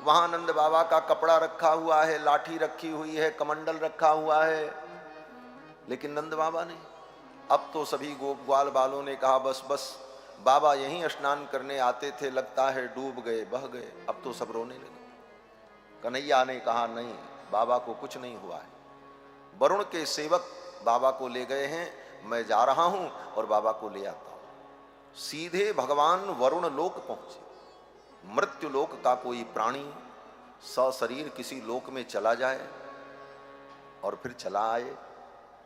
वहां नंद बाबा का कपड़ा रखा हुआ है, लाठी रखी हुई है, कमंडल रखा हुआ है, लेकिन नंद बाबा ने। अब तो सभी गोप ग्वाल बालों ने कहा बस बस, बाबा यहीं स्नान करने आते थे, लगता है डूब गए, बह गए। अब तो सब रोने लगे। कन्हैया ने कहा नहीं, बाबा को कुछ नहीं हुआ है, वरुण के सेवक बाबा को ले गए हैं, मैं जा रहा हूं और बाबा को ले आता हूं। सीधे भगवान वरुण लोक पहुंचे। मृत्यु लोक का कोई प्राणी सशरीर किसी लोक में चला जाए और फिर चला आए,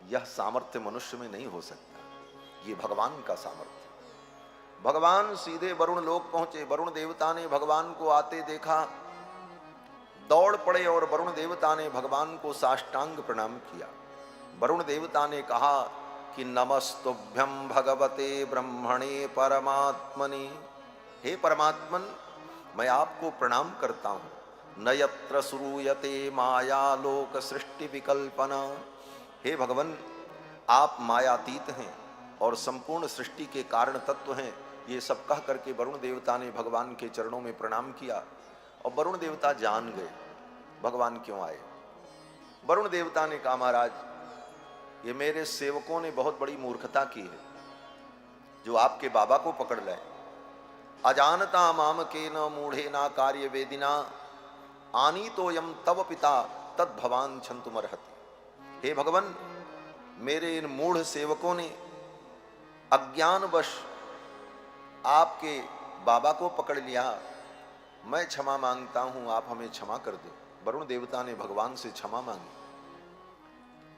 यह सामर्थ्य मनुष्य में नहीं हो सकता, ये भगवान का सामर्थ्य। भगवान सीधे वरुण लोक पहुंचे। वरुण देवता ने भगवान को आते देखा, दौड़ पड़े और वरुण देवता ने भगवान को साष्टांग प्रणाम किया। वरुण देवता ने कहा कि नमस्तुभ्यं भगवते ब्रह्मणे परमात्मने। हे परमात्मन, मैं आपको प्रणाम करता हूं। न यत्र श्रूयते माया लोक सृष्टि विकल्पना। हे भगवान, आप मायातीत हैं और संपूर्ण सृष्टि के कारण तत्व हैं। ये सब कह करके वरुण देवता ने भगवान के चरणों में प्रणाम किया और वरुण देवता जान गए भगवान क्यों आए। वरुण देवता ने कहा महाराज, ये मेरे सेवकों ने बहुत बड़ी मूर्खता की है, जो आपके बाबा को पकड़ लाए। अजानता माम के न मूढ़े ना कार्य वेदिना, आनी तो यम तव पिता तद भवान छंतुमर्हति। हे भगवान, मेरे इन मूढ़ सेवकों ने अज्ञानवश आपके बाबा को पकड़ लिया, मैं क्षमा मांगता हूं, आप हमें क्षमा कर दो। वरुण देवता ने भगवान से क्षमा मांगी।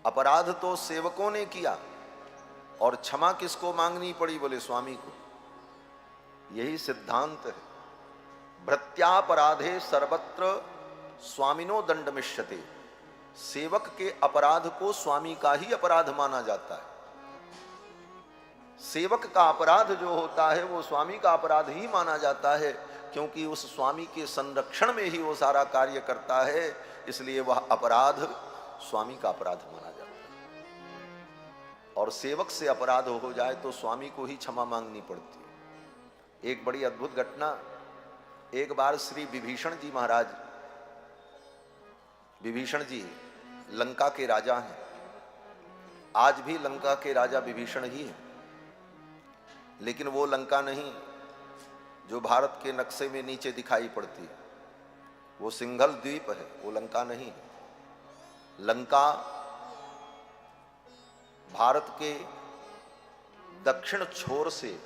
अपराध तो सेवकों ने किया और क्षमा किसको मांगनी पड़ी, बोले स्वामी को। यही सिद्धांत है। भृत्यापराधे सर्वत्र स्वामिनो दंडमिष्यते। सेवक के अपराध को स्वामी का ही अपराध माना जाता है। सेवक का अपराध जो होता है वो स्वामी का अपराध ही माना जाता है, क्योंकि उस स्वामी के संरक्षण में ही वो सारा कार्य करता है, इसलिए वह अपराध स्वामी का अपराध माना जाता है। और सेवक से अपराध हो जाए तो स्वामी को ही क्षमा मांगनी पड़ती है। एक बड़ी अद्भुत घटना, एक बार श्री विभीषण जी महाराज, विभीषण जी लंका के राजा हैं, आज भी लंका के राजा विभीषण ही हैं, लेकिन वो लंका नहीं जो भारत के नक्शे में नीचे दिखाई पड़ती है, वो सिंघल द्वीप है, वो लंका नहीं है। लंका भारत के दक्षिण छोर से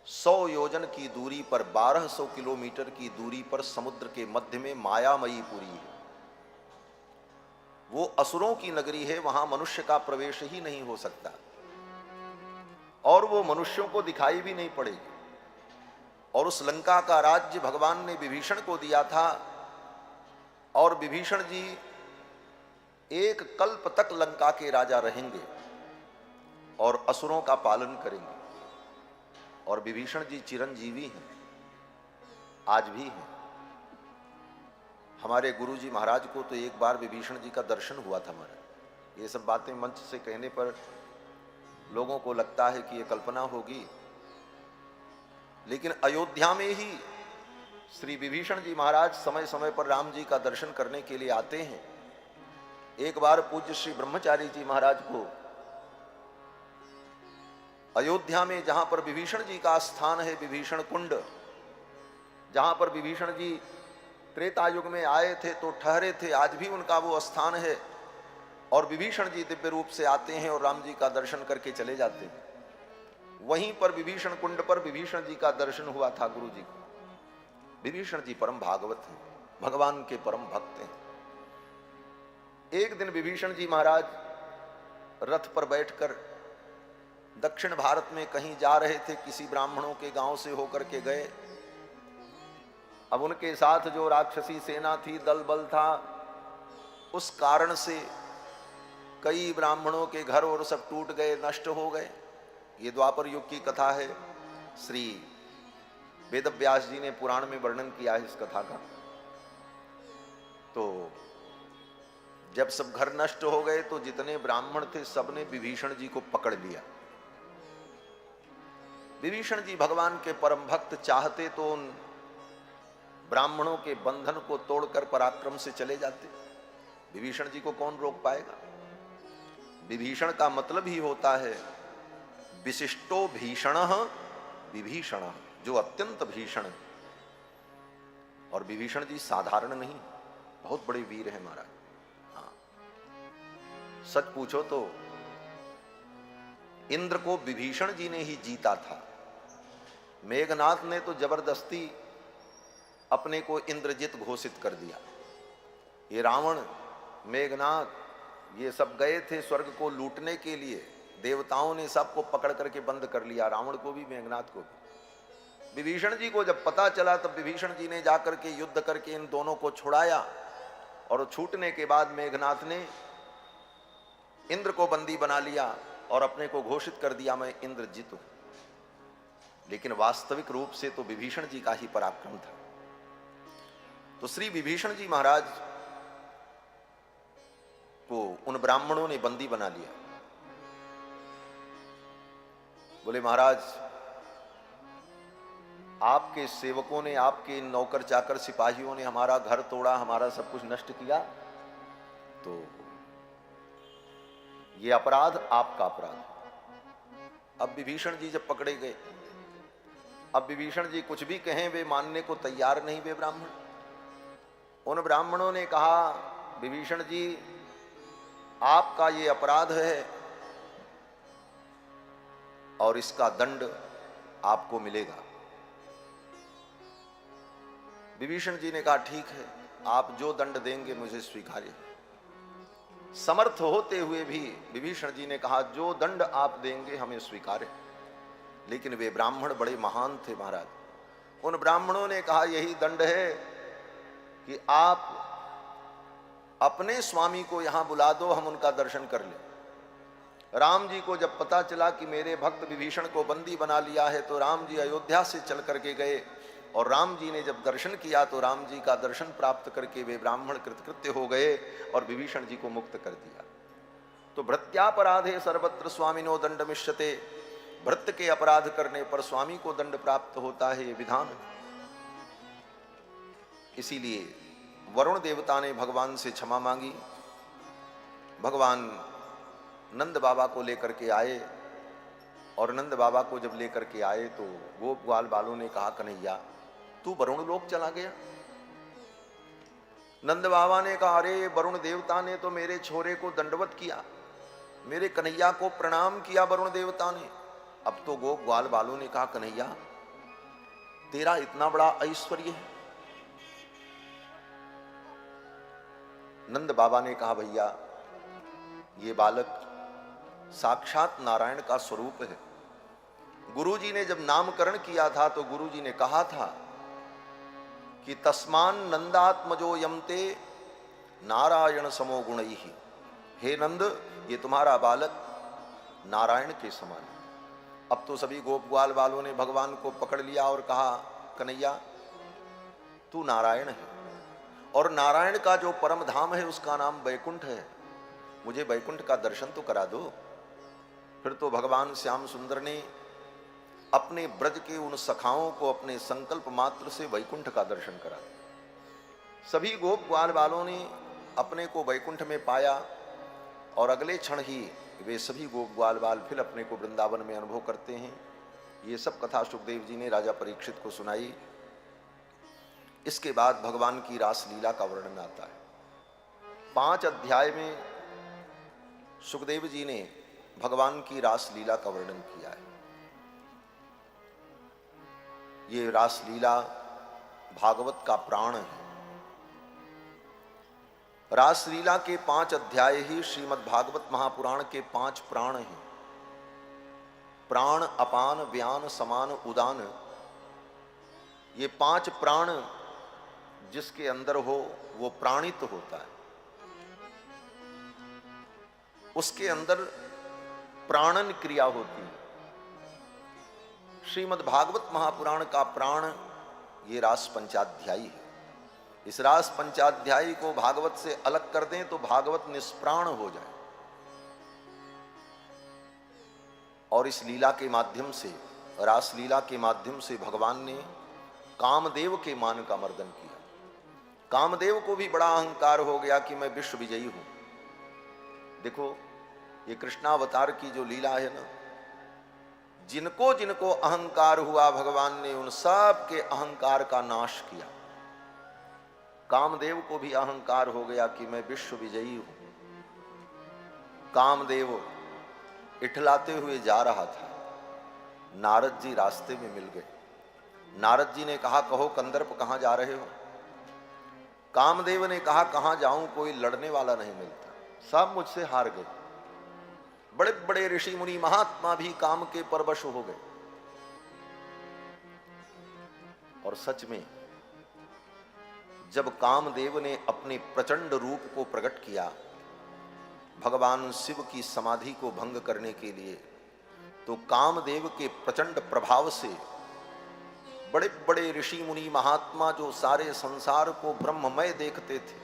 100 योजन की दूरी पर, 1200 किलोमीटर की दूरी पर समुद्र के मध्य में मायामयी पुरी है। वो असुरों की नगरी है, वहां मनुष्य का प्रवेश ही नहीं हो सकता और वो मनुष्यों को दिखाई भी नहीं पड़ेगी। और उस लंका का राज्य भगवान ने विभीषण को दिया था और विभीषण जी एक कल्प तक लंका के राजा रहेंगे और असुरों का पालन करेंगे। और विभीषण जी चिरंजीवी हैं, आज भी हैं। हमारे गुरुजी महाराज को तो एक बार विभीषण जी का दर्शन हुआ था महाराज। ये सब बातें मंच से कहने पर लोगों को लगता है कि ये कल्पना होगी, लेकिन अयोध्या में ही श्री विभीषण जी महाराज समय समय पर राम जी का दर्शन करने के लिए आते हैं। एक बार पूज्य श्री ब्रह्मचारी जी महाराज को अयोध्या में, जहां पर विभीषण जी का स्थान है, विभीषण कुंड, जहां पर विभीषण जी त्रेता युग में आए थे तो ठहरे थे, आज भी उनका वो स्थान है। और विभीषण जी दिव्य रूप से आते हैं और राम जी का दर्शन करके चले जाते हैं। वहीं पर विभीषण कुंड पर विभीषण जी का दर्शन हुआ था गुरु जी को। विभीषण जी परम भागवत हैं, भगवान के परम भक्त हैं। एक दिन विभीषण जी महाराज रथ पर बैठकर दक्षिण भारत में कहीं जा रहे थे, किसी ब्राह्मणों के गांव से होकर के गए। अब उनके साथ जो राक्षसी सेना थी, दल बल था, उस कारण से कई ब्राह्मणों के घर और सब टूट गए, नष्ट हो गए। ये द्वापर युग की कथा है। श्री वेद व्यास जी ने पुराण में वर्णन किया है इस कथा का। तो जब सब घर नष्ट हो गए तो जितने ब्राह्मण थे सबने विभीषण जी को पकड़ लिया। विभीषण जी भगवान के परम भक्त, चाहते तो उन ब्राह्मणों के बंधन को तोड़कर पराक्रम से चले जाते। विभीषण जी को कौन रोक पाएगा? विभीषण का मतलब ही होता है विशिष्टो भीषणः विभीषणः, जो अत्यंत भीषण है। और विभीषण जी साधारण नहीं, बहुत बड़े वीर है महाराज। हाँ, सच पूछो तो इंद्र को विभीषण जी ने ही जीता था। मेघनाथ ने तो जबरदस्ती अपने को इंद्रजित घोषित कर दिया। ये रावण, मेघनाथ, ये सब गए थे स्वर्ग को लूटने के लिए। देवताओं ने सबको पकड़ करके बंद कर लिया, रावण को भी, मेघनाथ को भी। विभीषण जी को जब पता चला तब विभीषण जी ने जाकर के युद्ध करके इन दोनों को छुड़ाया। और छूटने के बाद मेघनाथ ने इंद्र को बंदी बना लिया और अपने को घोषित कर दिया, मैं इंद्रजित हूं। लेकिन वास्तविक रूप से तो विभीषण जी का ही पराक्रम था। तो श्री विभीषण जी महाराज को उन ब्राह्मणों ने बंदी बना लिया। बोले महाराज, आपके सेवकों ने, आपके नौकर चाकर सिपाहियों ने हमारा घर तोड़ा, हमारा सब कुछ नष्ट किया, तो ये अपराध आपका अपराध। अब विभीषण जी जब पकड़े गए, अब विभीषण जी कुछ भी कहें वे मानने को तैयार नहीं। वे ब्राह्मण, उन ब्राह्मणों ने कहा विभीषण जी आपका ये अपराध है और इसका दंड आपको मिलेगा। विभीषण जी ने कहा ठीक है, आप जो दंड देंगे मुझे स्वीकार्य है। समर्थ होते हुए भी विभीषण जी ने कहा जो दंड आप देंगे हमें स्वीकार्य है। लेकिन वे ब्राह्मण बड़े महान थे महाराज। उन ब्राह्मणों ने कहा यही दंड है कि आप अपने स्वामी को यहां बुला दो, हम उनका दर्शन कर लें। राम जी को जब पता चला कि मेरे भक्त विभीषण को बंदी बना लिया है तो राम जी अयोध्या से चल करके गए। और राम जी ने जब दर्शन किया तो राम जी का दर्शन प्राप्त करके वे ब्राह्मण कृतकृत्य हो गए और विभीषण जी को मुक्त कर दिया। तो भृत्यापराधे सर्वत्र स्वामिनो दंडमिष्यते, भृत्य के अपराध करने पर स्वामी को दंड प्राप्त होता है, ये विधान। इसीलिए वरुण देवता ने भगवान से क्षमा मांगी। भगवान नंद बाबा को लेकर के आए और नंद बाबा को जब लेकर के आए तो गोप ग्वाल बालों ने कहा कन्हैया तू वरुण लोक चला गया। नंद बाबा ने कहा अरे वरुण देवता ने तो मेरे छोरे को दंडवत किया, मेरे कन्हैया को प्रणाम किया वरुण देवता ने। अब तो गोप ग्वाल बालों ने कहा कन्हैया तेरा इतना बड़ा ऐश्वर्य है। नंद बाबा ने कहा भैया ये बालक साक्षात नारायण का स्वरूप है। गुरुजी ने जब नामकरण किया था तो गुरुजी ने कहा था कि तस्मान नंदात्मजो यमते नारायण समो गुणैहि। हे नंद ये तुम्हारा बालक नारायण के समान। अब तो सभी गोप ग्वाल वालों ने भगवान को पकड़ लिया और कहा कन्हैया तू नारायण है और नारायण का जो परम धाम है उसका नाम वैकुंठ है, मुझे वैकुंठ का दर्शन तो करा दो। फिर तो भगवान श्याम सुंदर ने अपने ब्रज के उन सखाओं को अपने संकल्प मात्र से वैकुंठ का दर्शन करा। सभी गोप ग्वाल वालों ने अपने को वैकुंठ में पाया और अगले क्षण ही वे सभी गोप ग्वाल बाल फिर अपने को वृंदावन में अनुभव करते हैं। ये सब कथा सुखदेव जी ने राजा परीक्षित को सुनाई। इसके बाद भगवान की रास लीला का वर्णन आता है। 5 अध्याय में सुखदेव जी ने भगवान की रास लीला का वर्णन किया है। ये रास लीला भागवत का प्राण है। रास लीला के 5 अध्याय ही श्रीमद् भागवत महापुराण के 5 प्राण हैं। प्राण अपान व्यान समान उदान, ये 5 प्राण जिसके अंदर हो वो प्राणित होता है। उसके अंदर प्राणन क्रिया होती है। श्रीमद् भागवत महापुराण का प्राण ये रास पंचाध्यायी है। इस रास पंचाध्यायी को भागवत से अलग कर दें तो भागवत निष्प्राण हो जाए। और इस लीला के माध्यम से, रास लीला के माध्यम से भगवान ने कामदेव के मान का मर्दन किया। कामदेव को भी बड़ा अहंकार हो गया कि मैं विश्व विजयी हूं। देखो, ये कृष्णावतार की जो लीला है ना, जिनको जिनको अहंकार हुआ भगवान ने उन सब के अहंकार का नाश किया। कामदेव को भी अहंकार हो गया कि मैं विश्व विजयी हूं। कामदेव इठलाते हुए जा रहा था, नारद जी रास्ते में मिल गए। नारद जी ने कहा, कहो कंदर्प कहां जा रहे हो? कामदेव ने कहा, कहां जाऊं, कोई लड़ने वाला नहीं मिलता, सब मुझसे हार गए। बड़े बड़े ऋषि मुनि महात्मा भी काम के परवश हो गए। और सच में जब कामदेव ने अपने प्रचंड रूप को प्रकट किया भगवान शिव की समाधि को भंग करने के लिए, तो कामदेव के प्रचंड प्रभाव से बड़े बड़े ऋषि मुनि महात्मा जो सारे संसार को ब्रह्ममय देखते थे,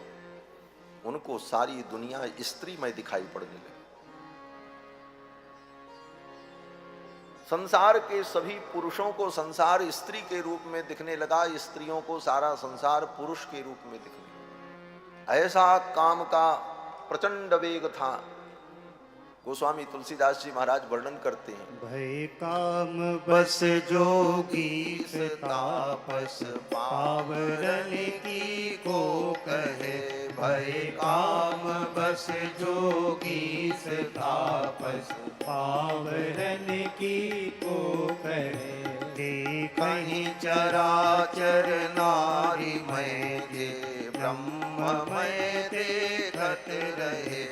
उनको सारी दुनिया स्त्रीमय दिखाई पड़ने लगी। संसार के सभी पुरुषों को संसार स्त्री के रूप में दिखने लगा, स्त्रियों को सारा संसार पुरुष के रूप में दिखने लगा। ऐसा काम का प्रचंड वेग था। गोस्वामी तुलसीदास जी महाराज वर्णन करते हैं, भय काम बस जोगी तापस पावरन की को कहे। भय काम बस जोगी तापस पावरन की को कहे। कहीं चराचर नारी मय जे ब्रह्ममय देखत रहे।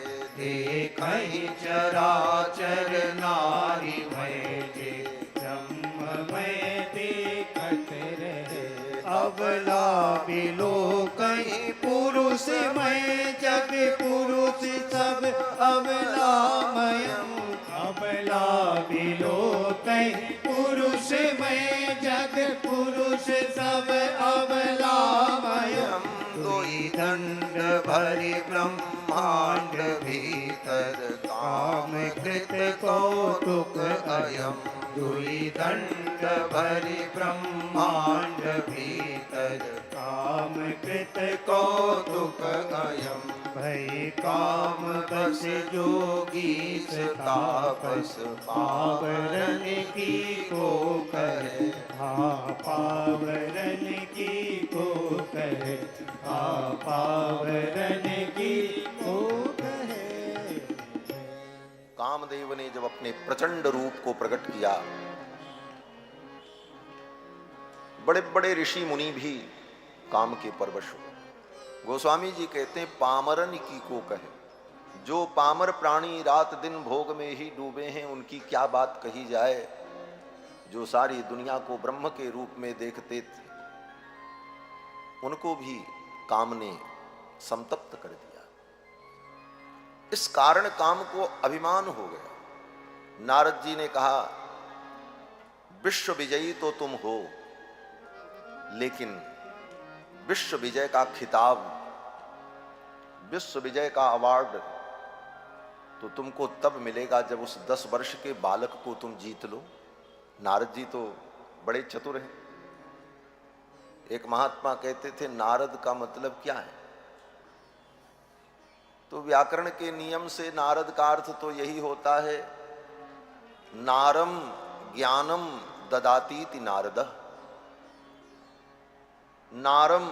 कहीं चराचर नारी मय जे ब्रह्ममय देखत रहे। अबला बिलो कहीं पुरुष मय जग पुरुष सब अबलामयम्। अबला बिलो कहीं पुरुष मय जग पुरुष सब अबलामयम्। दोई दंड भरि ब्रह्मांड भीतर काम कृत कौतुक अयम्। दुई दंड भरि ब्रह्मांड भीतर काम कृत कौतुक अयम्। भय काम बस जोगी तापस पावरन की को कहे। हाँ पावरन की को कहे। हाँ पावरन की को कहे। कामदेव ने जब अपने प्रचंड रूप को प्रकट किया, बड़े बड़े ऋषि मुनि भी काम के परवश हुए। गोस्वामी जी कहते हैं, पामरन की को कहे। जो पामर प्राणी रात दिन भोग में ही डूबे हैं, उनकी क्या बात कही जाए। जो सारी दुनिया को ब्रह्म के रूप में देखते थे, उनको भी काम ने संतप्त कर दिया। इस कारण काम को अभिमान हो गया। नारद जी ने कहा, विश्व विजयी तो तुम हो, लेकिन विश्व विजय का खिताब, विश्व विजय का अवार्ड तो तुमको तब मिलेगा जब उस 10 वर्ष के बालक को तुम जीत लो। नारद जी तो बड़े चतुर हैं। एक महात्मा कहते थे, नारद का मतलब क्या है? तो व्याकरण के नियम से नारद का अर्थ तो यही होता है, नारम ज्ञानम ददातीति नारदः। नारम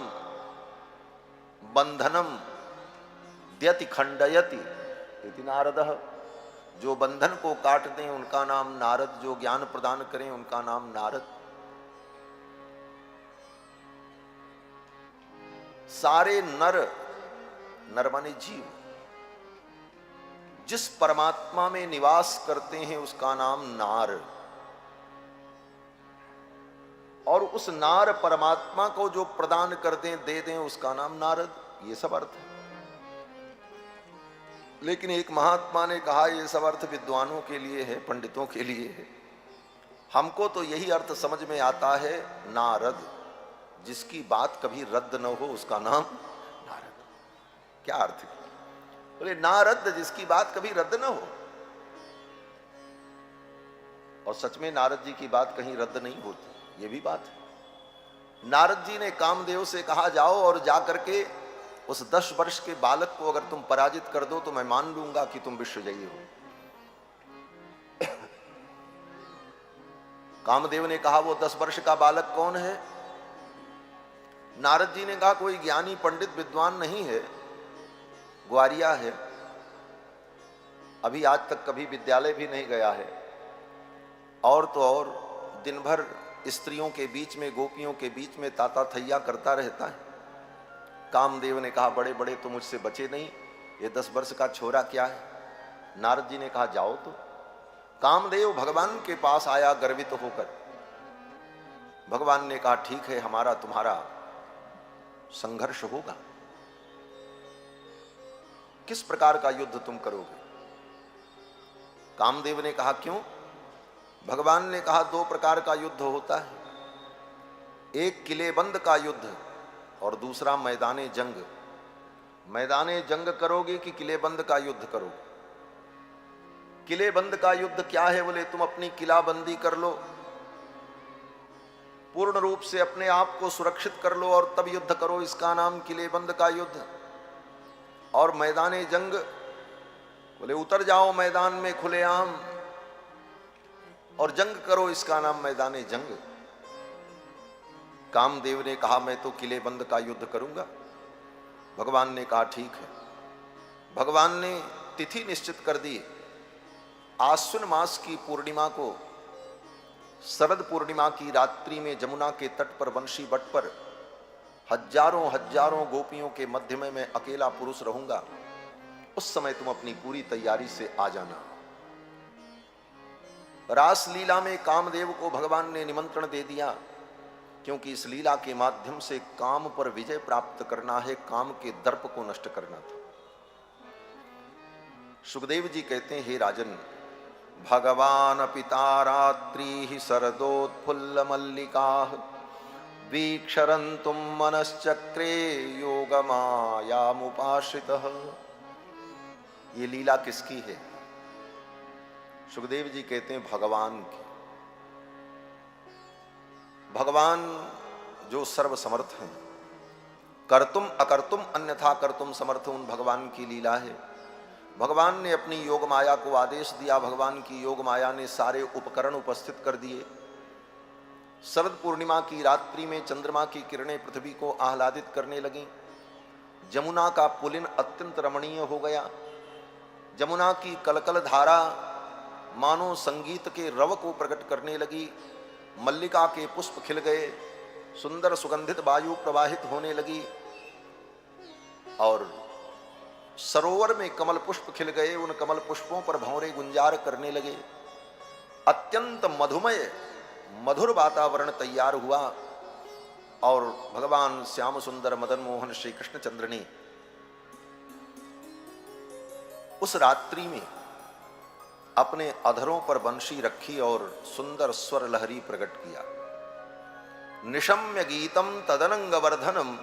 बंधनम द्यति खंडयति इति नारदः। जो बंधन को काट दें उनका नाम नारद, जो ज्ञान प्रदान करें उनका नाम नारद। सारे नर, नर माने जीव, जिस परमात्मा में निवास करते हैं उसका नाम नार। और उस नार परमात्मा को जो प्रदान कर दें, दे दें, उसका नाम नारद। ये सब अर्थ है। लेकिन एक महात्मा ने कहा, ये सब अर्थ विद्वानों के लिए है, पंडितों के लिए है, हमको तो यही अर्थ समझ में आता है, नारद, जिसकी बात कभी रद्द न हो उसका नाम नारद। क्या अर्थ है? बोले नारद, जिसकी बात कभी रद्द न हो। और सच में नारद जी की बात कहीं रद्द नहीं होती, ये भी बात है। नारद जी ने कामदेव से कहा, जाओ और जा करके उस 10 वर्ष के बालक को अगर तुम पराजित कर दो तो मैं मान लूंगा कि तुम विश्वजयी हो। कामदेव ने कहा, वो 10 वर्ष का बालक कौन है? नारद जी ने कहा, कोई ज्ञानी पंडित विद्वान नहीं है, ग्वारिया है, अभी आज तक कभी विद्यालय भी नहीं गया है, और तो और दिन भर स्त्रियों के बीच में, गोपियों के बीच में ताता थैया करता रहता है। कामदेव ने कहा, बड़े बड़े तो मुझसे बचे नहीं, ये 10 वर्ष का छोरा क्या है? नारद जी ने कहा, जाओ। तो कामदेव भगवान के पास आया गर्वित होकर। भगवान ने कहा, ठीक है, हमारा तुम्हारा संघर्ष होगा। किस प्रकार का युद्ध तुम करोगे? कामदेव ने कहा, क्यों? भगवान ने कहा, 2 प्रकार का युद्ध होता है, एक किलेबंद का युद्ध और दूसरा मैदाने जंग। मैदाने जंग करोगे कि किलेबंद का युद्ध करोगे? किलेबंद का युद्ध क्या है? बोले तुम अपनी किलाबंदी कर लो, पूर्ण रूप से अपने आप को सुरक्षित कर लो और तब युद्ध करो, इसका नाम किलेबंद का युद्ध। और मैदाने जंग, बोले उतर जाओ मैदान में खुलेआम और जंग करो, इसका नाम मैदाने जंग। कामदेव ने कहा, मैं तो किलेबंद का युद्ध करूंगा। भगवान ने कहा, ठीक है। भगवान ने तिथि निश्चित कर दी, आश्विन मास की पूर्णिमा को, शरद पूर्णिमा की रात्रि में जमुना के तट पर वंशी बट पर हजारों हजारों गोपियों के मध्य में मैं अकेला पुरुष रहूंगा। उस समय तुम अपनी पूरी तैयारी से आ जाना। रास लीला में कामदेव को भगवान ने निमंत्रण दे दिया, क्योंकि इस लीला के माध्यम से काम पर विजय प्राप्त करना है, काम के दर्प को नष्ट करना था। सुखदेव जी कहते हैं, हे राजन, भगवान पिता रात्रि शरदोत्फुल्ल मल्लिका वीक्षरन्तुम मनश्चक्रे योगमायामुपाश्रितः। ये लीला किसकी है? सुखदेव जी कहते हैं, भगवान की। भगवान जो सर्वसमर्थ हैं, कर्तुम अकर्तुम अन्यथा कर्तुम समर्थ, उन भगवान की लीला है। भगवान ने अपनी योग माया को आदेश दिया, भगवान की योग माया ने सारे उपकरण उपस्थित कर दिए। शरद पूर्णिमा की रात्रि में चंद्रमा की किरणें पृथ्वी को आह्लादित करने लगी। जमुना का पुलिन अत्यंत रमणीय हो गया। जमुना की कलकल धारा मानो संगीत के रव को प्रकट करने लगी। मल्लिका के पुष्प खिल गए, सुंदर सुगंधित वायु प्रवाहित होने लगी और सरोवर में कमल पुष्प खिल गए। उन कमल पुष्पों पर भंवरे गुंजार करने लगे। अत्यंत मधुमय मधुर वातावरण तैयार हुआ और भगवान श्याम सुंदर मदन मोहन श्री कृष्णचंद्र ने उस रात्रि में अपने अधरों पर बंशी रखी और सुंदर स्वर लहरी प्रकट किया। निशम्य गीतम तदनंग वर्धनम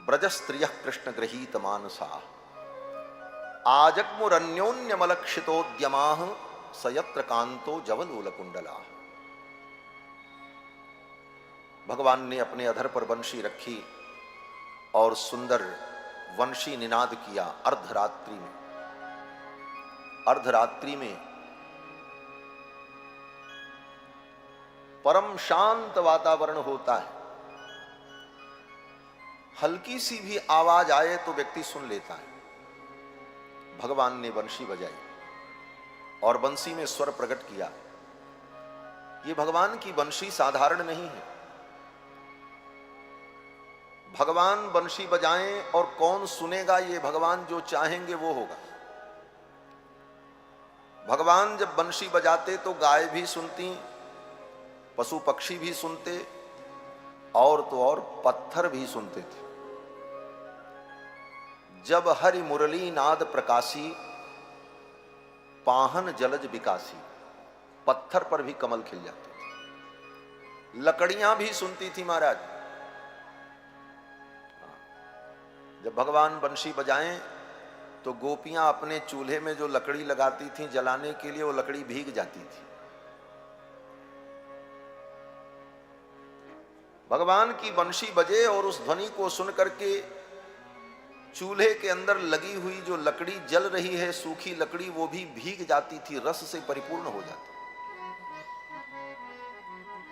ब्रज स्त्रिय कृष्ण गृहीत मानसा आजग्मुरन्योन्यमलक्षितोद्यमाः सयत्र कांतो जवलोल कुंडला। भगवान ने अपने अधर पर वंशी रखी और सुंदर वंशी निनाद किया। अर्धरात्रि में, अर्धरात्रि में परम शांत वातावरण होता है। हल्की सी भी आवाज आए तो व्यक्ति सुन लेता है। भगवान ने बंशी बजाई और बंसी में स्वर प्रकट किया। ये भगवान की बंशी साधारण नहीं है। भगवान बंशी बजाएं और कौन सुनेगा, ये भगवान जो चाहेंगे वो होगा। भगवान जब बंशी बजाते तो गाय भी सुनती, पशु पक्षी भी सुनते और तो और पत्थर भी सुनते थे। जब हरि मुरली नाद प्रकाशी पाहन जलज विकासी, पत्थर पर भी कमल खिल जाते थे, लकड़ियां भी सुनती थी महाराज। जब भगवान बंशी बजाएं तो गोपियां अपने चूल्हे में जो लकड़ी लगाती थीं जलाने के लिए, वो लकड़ी भीग जाती थी। भगवान की बंशी बजे और उस ध्वनि को सुन करके चूल्हे के अंदर लगी हुई जो लकड़ी जल रही है, सूखी लकड़ी, वो भी भीग जाती थी, रस से परिपूर्ण हो जाती।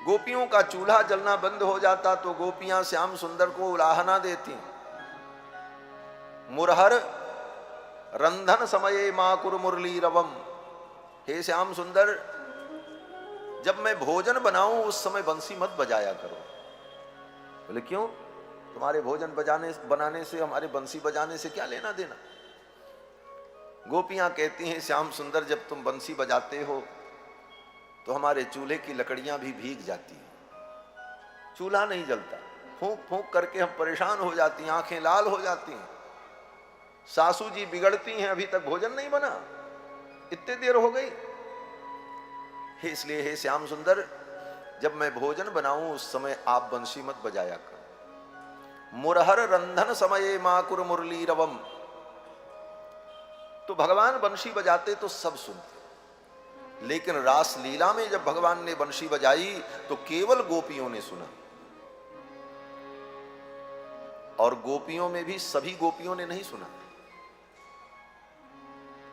गोपियों का चूल्हा जलना बंद हो जाता तो गोपियां श्याम सुंदर को उलाहना देती, मुरहर रंधन समये मां कुर मुरली रवम। हे श्याम सुंदर, जब मैं भोजन बनाऊं उस समय बंसी मत बजाया करो। बोले क्यों? तुम्हारे भोजन बनाने से हमारे बंसी बजाने से क्या लेना देना? गोपियां कहती हैं श्याम सुंदर, जब तुम बंसी बजाते हो तो हमारे चूल्हे की लकड़ियां भी भीग जाती हैं, चूल्हा नहीं जलता, फूंक फूंक करके हम परेशान हो जाती हैं, आंखें लाल हो जाती हैं, सासू जी बिगड़ती हैं, अभी तक भोजन नहीं बना, इतनी देर हो गई। इसलिए हे श्याम सुंदर, जब मैं भोजन बनाऊं उस समय आप बंशी मत बजाया कर। मुरहर रंधन समये मां कुर मुरली रवम। तो भगवान बंशी बजाते तो सब सुनते, लेकिन रास लीला में जब भगवान ने बंशी बजाई तो केवल गोपियों ने सुना, और गोपियों में भी सभी गोपियों ने नहीं सुना।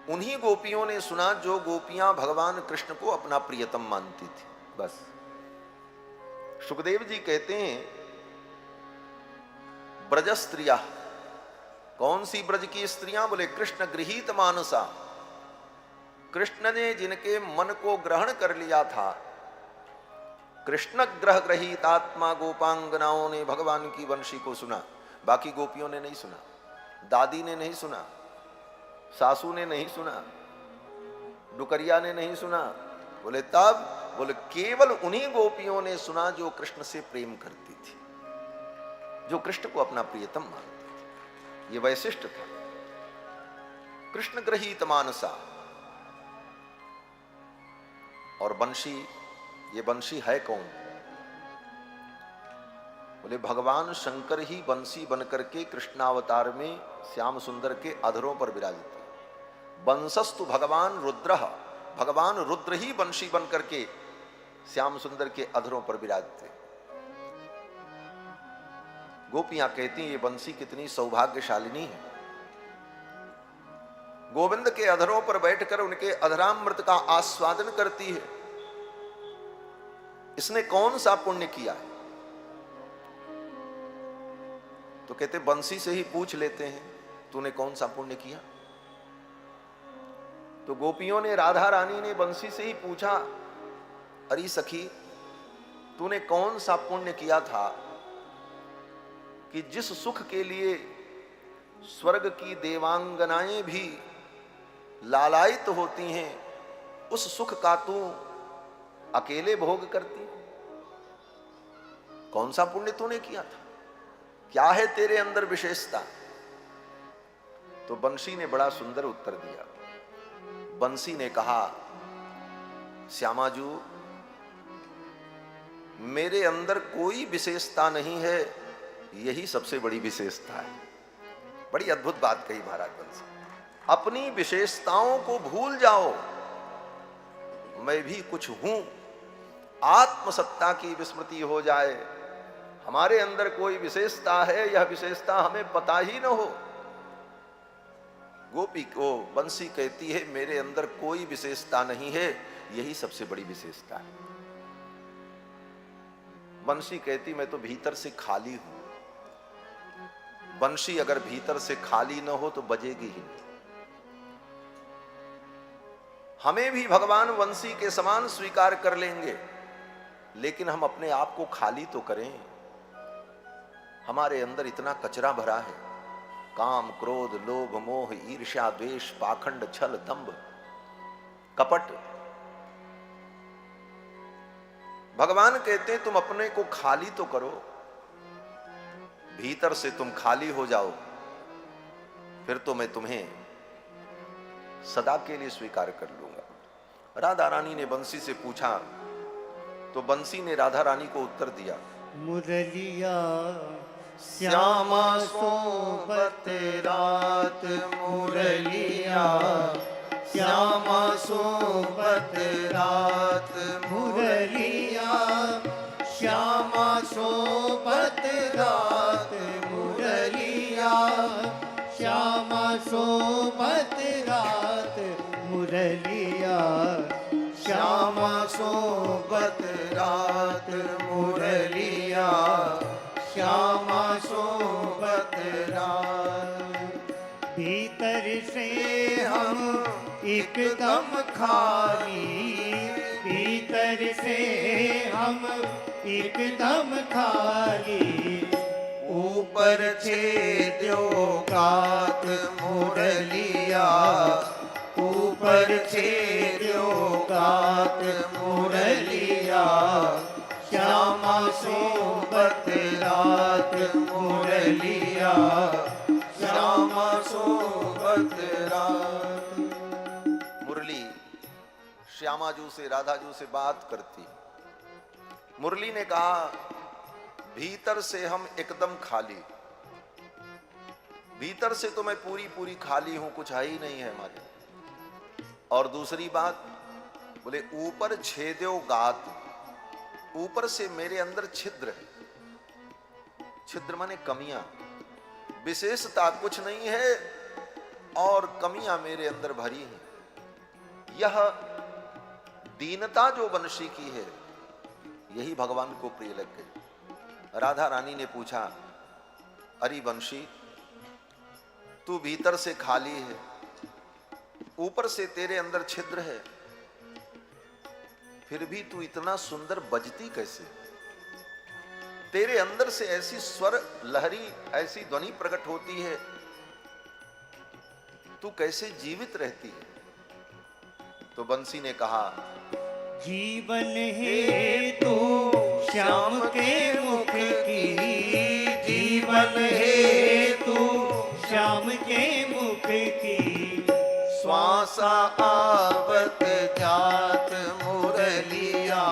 उन्हीं गोपियों ने सुना जो गोपियां भगवान कृष्ण को अपना प्रियतम मानती थी, बस। सुखदेव जी कहते हैं, ब्रज स्त्रिया, कौन सी ब्रज की स्त्रियां? बोले कृष्ण गृहीत मानसा, कृष्ण ने जिनके मन को ग्रहण कर लिया था। कृष्ण ग्रह ग्रहीत आत्मा गोपांगनाओं ने भगवान की वंशी को सुना, बाकी गोपियों ने नहीं सुना, दादी ने नहीं सुना, सासू ने नहीं सुना, डुकरिया ने नहीं सुना। बोले तब? बोले केवल उन्हीं गोपियों ने सुना जो कृष्ण से प्रेम करती थी, जो कृष्ण को अपना प्रियतम मानती थी। ये वैशिष्ट था, कृष्ण ग्रहीत मानसा। और बंशी, ये बंशी है कौन? बोले भगवान शंकर ही बंसी बनकर के कृष्णावतार में श्याम सुंदर के अधरों पर विराजित है। बंसस्तु भगवान रुद्र, भगवान रुद्र ही बंशी बन करके श्याम सुंदर के अधरों पर विराजित थे। गोपियां कहती ये बंसी कितनी सौभाग्यशालिनी है, गोविंद के अधरों पर बैठकर उनके अधरामृत का आस्वादन करती है। इसने कौन सा पुण्य किया है? तो कहते बंसी से ही पूछ लेते हैं, तूने कौन सा पुण्य किया? तो गोपियों ने, राधा रानी ने बंसी से ही पूछा, अरे सखी, तूने कौन सा पुण्य किया था कि जिस सुख के लिए स्वर्ग की देवांगनाएं भी लालायित होती हैं, उस सुख का तू अकेले भोग करती? कौन सा पुण्य तूने किया था? क्या है तेरे अंदर विशेषता? तो बंशी ने बड़ा सुंदर उत्तर दिया। बंसी ने कहा, श्यामाजू, मेरे अंदर कोई विशेषता नहीं है, यही सबसे बड़ी विशेषता है। बड़ी अद्भुत बात कही महाराज बंसी। अपनी विशेषताओं को भूल जाओ, मैं भी कुछ हूं, आत्मसत्ता की विस्मृति हो जाए। हमारे अंदर कोई विशेषता है, यह विशेषता हमें पता ही न हो। गोपी को बंसी कहती है, मेरे अंदर कोई विशेषता नहीं है, यही सबसे बड़ी विशेषता है। बंसी कहती, मैं तो भीतर से खाली हूं। बंशी अगर भीतर से खाली न हो तो बजेगी ही नहीं। हमें भी भगवान वंशी के समान स्वीकार कर लेंगे, लेकिन हम अपने आप को खाली तो करें। हमारे अंदर इतना कचरा भरा है, काम, क्रोध, लोभ, मोह, ईर्ष्या, द्वेष, पाखंड, छल, दंभ, कपट। भगवान कहते तुम अपने को खाली तो करो, भीतर से तुम खाली हो जाओ, फिर तो मैं तुम्हें सदा के लिए स्वीकार कर लूंगा। राधा रानी ने बंसी से पूछा तो बंसी ने राधा रानी को उत्तर दिया, मुरलिया श्यामा सोबत रात मुरलिया, श्यामा सोबत रात मुरलिया, श्यामा सोबत रात मुरलिया, श्यामा सोबत रात मुरलिया, श्यामा सोबत रात मुरलिया, श्यामा सोबत रात। भीतर से हम एकदम खाली, भीतर से हम एकदम खाली, ऊपर छेद्यो गात मुरलिया, ऊपर छेद्यो गात मुरलिया, श्यामा सोबत रात मुरलिया, श्यामा सोबत रात। मुरली श्यामाजू से राधाजू से बात करती। मुरली ने कहा, भीतर से हम एकदम खाली, भीतर से तो मैं पूरी पूरी खाली हूं, कुछ है ही नहीं है हमारे। और दूसरी बात बोले, ऊपर छेद्यो गात, ऊपर से मेरे अंदर छिद्र है। छिद्र माने कमियां, विशेषता कुछ नहीं है और कमियां मेरे अंदर भरी हैं। यह दीनता जो बंशी की है, यही भगवान को प्रिय लग गई। राधा रानी ने पूछा, अरे बंशी, तू भीतर से खाली है, ऊपर से तेरे अंदर छिद्र है, फिर भी तू इतना सुंदर बजती कैसे? तेरे अंदर से ऐसी स्वर लहरी, ऐसी ध्वनि प्रकट होती है, तू कैसे जीवित रहती है? तो बंसी ने कहा, जीवन हेतु श्याम के मुख की, जीवन हेतु श्याम के मुख की, श्वासा आवत जात मुरलिया,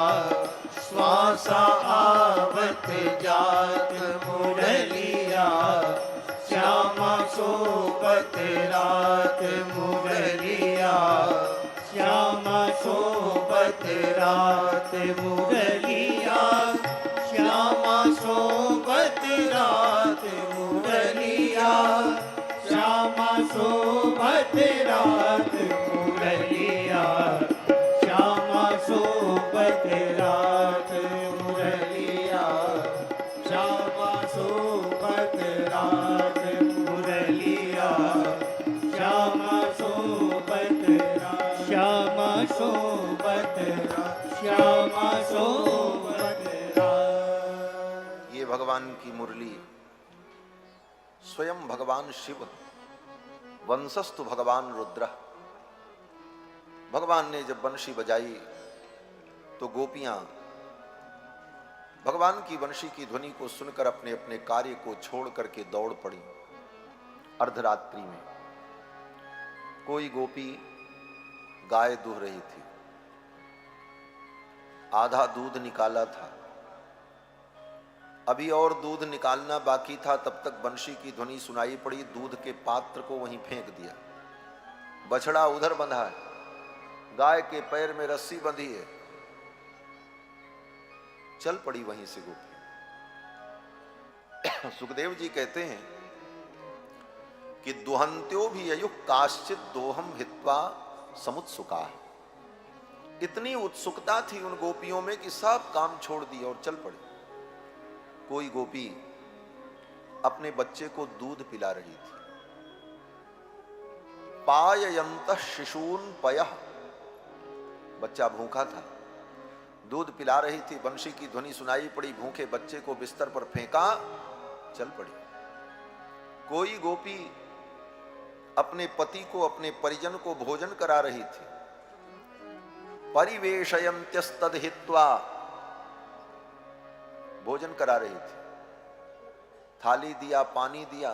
श्वासा आवत जात मुरलिया, श्यामा सोबत रात मुरलिया, श्यामा सोबत रात मुरलिया, श्यामा सोबत रात मुरलिया, श्यामा सोबत रात मुरलिया, श्यामा सोबत रात मुरलिया, श्यामा सोबत रात मुरलिया, श्यामा सोबत रात, श्यामा सोबत रात, श्यामा सोबत रात। ये भगवान की मुरली स्वयं भगवान शिव, वंशस्तु भगवान रुद्र। भगवान ने जब बंशी बजाई तो गोपियां भगवान की बंशी की ध्वनि को सुनकर अपने अपने कार्य को छोड़ करके दौड़ पड़ी। अर्धरात्रि में कोई गोपी गाय दूह रही थी, आधा दूध निकाला था, अभी और दूध निकालना बाकी था, तब तक बंशी की ध्वनि सुनाई पड़ी। दूध के पात्र को वहीं फेंक दिया। बछड़ा उधर बंधा है, गाय के पैर में रस्सी बंधी है, चल पड़ी वहीं से गोपी। सुखदेव जी कहते हैं कि दुहंत्यो भी अयुः काश्चित दोहम हित्वा समुत्सुका। इतनी उत्सुकता थी उन गोपियों में कि सब काम छोड़ दिए और चल पड़ी। कोई गोपी अपने बच्चे को दूध पिला रही थी। पाययंतः शिशून पयः, बच्चा भूखा था, दूध पिला रही थी। बंशी की ध्वनि सुनाई पड़ी, भूखे बच्चे को बिस्तर पर फेंका, चल पड़ी। कोई गोपी अपने पति को, अपने परिजन को भोजन करा रही थी। परिवेशयन्त्यस्तद हित्वा, भोजन करा रही थी, थाली दिया, पानी दिया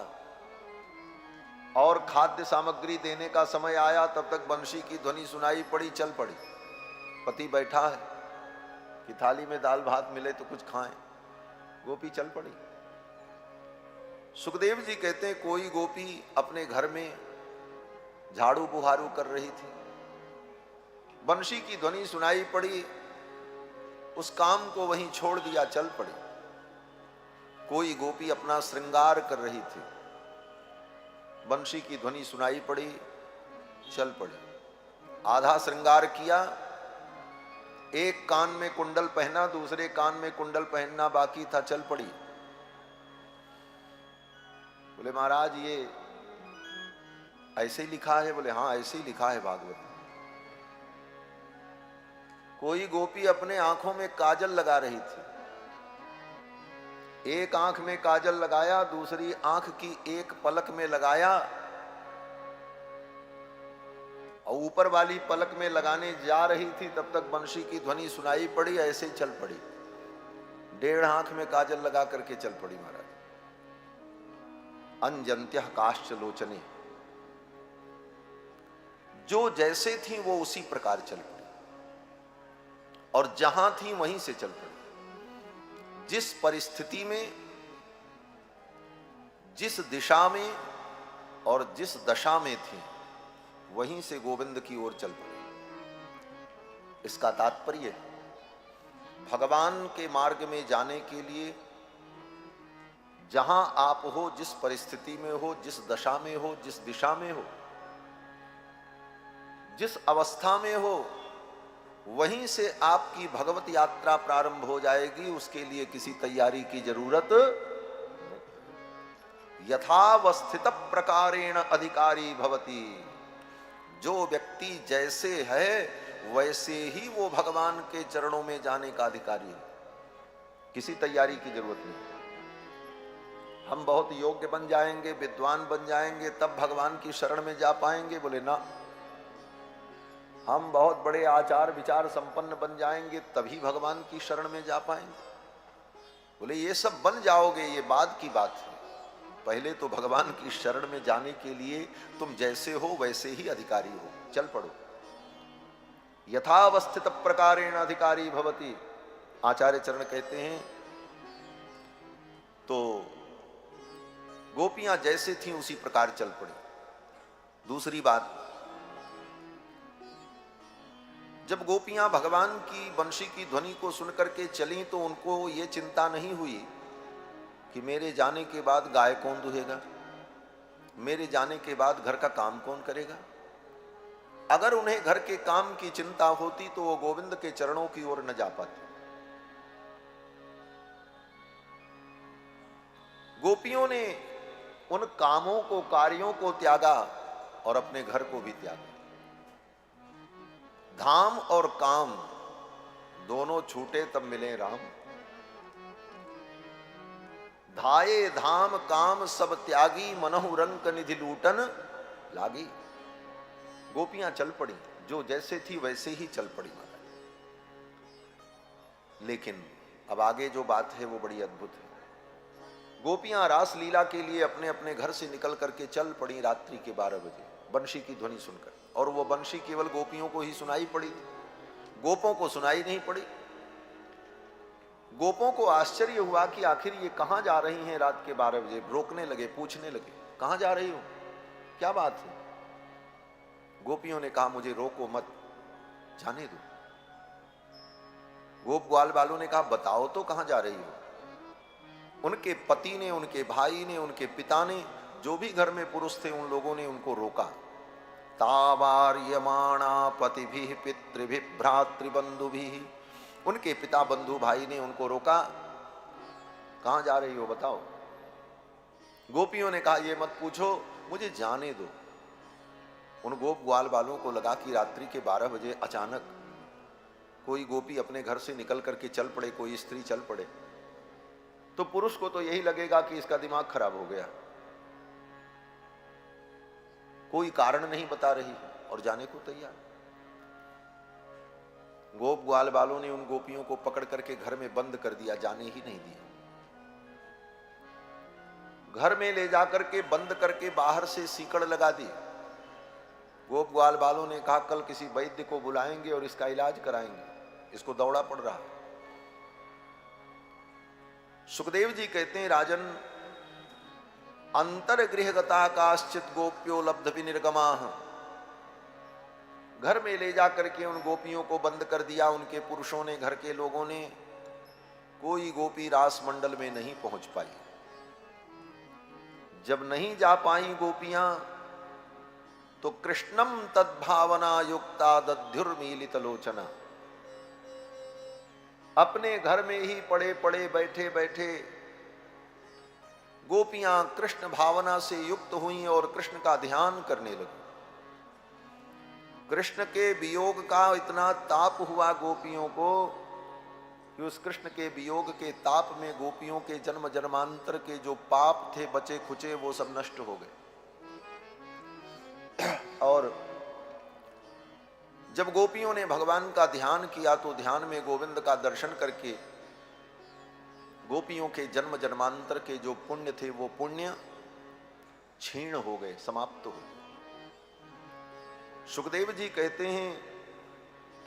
और खाद्य सामग्री देने का समय आया, तब तक बंशी की ध्वनि सुनाई पड़ी, चल पड़ी। पति बैठा है कि थाली में दाल भात मिले तो कुछ खाएं, गोपी चल पड़ी। सुखदेव जी कहते हैं कोई गोपी अपने घर में झाड़ू बुहारू कर रही थी, बंशी की ध्वनि सुनाई पड़ी, उस काम को वहीं छोड़ दिया, चल पड़ी। कोई गोपी अपना श्रृंगार कर रही थी, बंशी की ध्वनि सुनाई पड़ी, चल पड़ी। आधा श्रृंगार किया, एक कान में कुंडल पहना, दूसरे कान में कुंडल पहनना बाकी था, चल पड़ी। बोले महाराज ये ऐसे ही लिखा है? बोले हाँ ऐसे ही लिखा है भागवत में। कोई गोपी अपने आंखों में काजल लगा रही थी, एक आंख में काजल लगाया, दूसरी आंख की एक पलक में लगाया, और ऊपर वाली पलक में लगाने जा रही थी तब तक बंशी की ध्वनि सुनाई पड़ी, ऐसे ही चल पड़ी। 1.5 आंख में काजल लगा करके चल पड़ी महाराज। अंजंत्यः काश्च लोचने, जो जैसे थी वो उसी प्रकार चल पड़ी, और जहां थी वहीं से चल पड़ी। जिस परिस्थिति में, जिस दिशा में और जिस दशा में थी वहीं से गोविंद की ओर चल पड़ी। इसका तात्पर्य भगवान के मार्ग में जाने के लिए जहां आप हो, जिस परिस्थिति में हो, जिस दशा में हो, जिस दिशा में हो, जिस अवस्था में हो, वहीं से आपकी भगवत यात्रा प्रारंभ हो जाएगी। उसके लिए किसी तैयारी की जरूरत नहीं। यथावस्थित प्रकारेण अधिकारी भवति, जो व्यक्ति जैसे है वैसे ही वो भगवान के चरणों में जाने का अधिकारी है। किसी तैयारी की जरूरत नहीं। हम बहुत योग्य बन जाएंगे, विद्वान बन जाएंगे, तब भगवान की शरण में जा पाएंगे? बोले ना। हम बहुत बड़े आचार विचार संपन्न बन जाएंगे तभी भगवान की शरण में जा पाएंगे? बोले ये सब बन जाओगे, ये बाद की बात है। पहले तो भगवान की शरण में जाने के लिए तुम जैसे हो वैसे ही अधिकारी हो, चल पड़ो। यथावस्थित प्रकारेण अधिकारी भवति, आचार्य चरण कहते हैं। तो गोपियां जैसे थीं उसी प्रकार चल पड़ी। दूसरी बात, जब गोपियां भगवान की बंशी की ध्वनि को सुनकर के चलीं तो उनको ये चिंता नहीं हुई कि मेरे जाने के बाद गाय कौन दुहेगा, मेरे जाने के बाद घर का काम कौन करेगा। अगर उन्हें घर के काम की चिंता होती तो वो गोविंद के चरणों की ओर न जा पाते। गोपियों ने उन कामों को, कार्यों को त्यागा और अपने घर को भी त्यागा। धाम और काम दोनों छूटे तब मिले राम। धाये धाम काम सब त्यागी, मनहु रंक निधि लूटन लागी। गोपियां चल पड़ी, जो जैसे थी वैसे ही चल पड़ी महाराज। लेकिन अब आगे जो बात है वो बड़ी अद्भुत है। गोपियां रास लीला के लिए अपने अपने घर से निकल करके चल पड़ी रात्रि के 12 बजे बंशी की ध्वनि सुनकर, और वो बंशी केवल गोपियों को ही सुनाई पड़ी, गोपों को सुनाई नहीं पड़ी। गोपों को आश्चर्य हुआ कि आखिर ये कहां जा रही हैं रात के 12 बजे। रोकने लगे, पूछने लगे, कहां जा रही हो, क्या बात है। गोपियों ने कहा मुझे रोको मत, जाने दो। गोप ग्वाल बालों ने कहा बताओ तो कहां जा रही हो। उनके पति ने, उनके भाई ने, उनके पिता ने, जो भी घर में पुरुष थे उन लोगों ने उनको रोका। तावार्यमाणा पतिभिः पितृभिः भ्रातृबंधुभिः, उनके पिता बंधु भाई ने उनको रोका, कहां जा रही हो बताओ। गोपियों ने कहा ये मत पूछो, मुझे जाने दो। उन गोप ग्वाल बालों को लगा कि रात्रि के 12 बजे अचानक कोई गोपी अपने घर से निकल करके चल पड़े, कोई स्त्री चल पड़े, तो पुरुष को तो यही लगेगा कि इसका दिमाग खराब हो गया। कोई कारण नहीं बता रही और जाने को तैयार। गोप ग्वाल बालों ने उन गोपियों को पकड़ करके घर में बंद कर दिया, जाने ही नहीं दिया। घर में ले जाकर के बंद करके बाहर से सीकड़ लगा दी। गोप ग्वाल वालों ने कहा कल किसी वैद्य को बुलाएंगे और इसका इलाज कराएंगे, इसको दौड़ा पड़ रहा है। सुखदेव जी कहते हैं राजन, अंतर्गृहगता काश्चित गोप्यो लब्ध विनिर्गमाः, घर में ले जाकर के उन गोपियों को बंद कर दिया उनके पुरुषों ने, घर के लोगों ने। कोई गोपी रास मंडल में नहीं पहुंच पाई। जब नहीं जा पाई गोपियां तो कृष्णम तद्भावना युक्ता दध्युर्मीलित लोचना, अपने घर में ही पड़े पड़े बैठे बैठे गोपियां कृष्ण भावना से युक्त हुई और कृष्ण का ध्यान करने लगी। कृष्ण के वियोग का इतना ताप हुआ गोपियों को कि उस कृष्ण के वियोग के ताप में गोपियों के जन्म जन्मांतर के जो पाप थे बचे खुचे वो सब नष्ट हो गए। और जब गोपियों ने भगवान का ध्यान किया तो ध्यान में गोविंद का दर्शन करके गोपियों के जन्म जन्मांतर के जो पुण्य थे वो पुण्य क्षीण हो गए, समाप्त हो गए। सुखदेव जी कहते हैं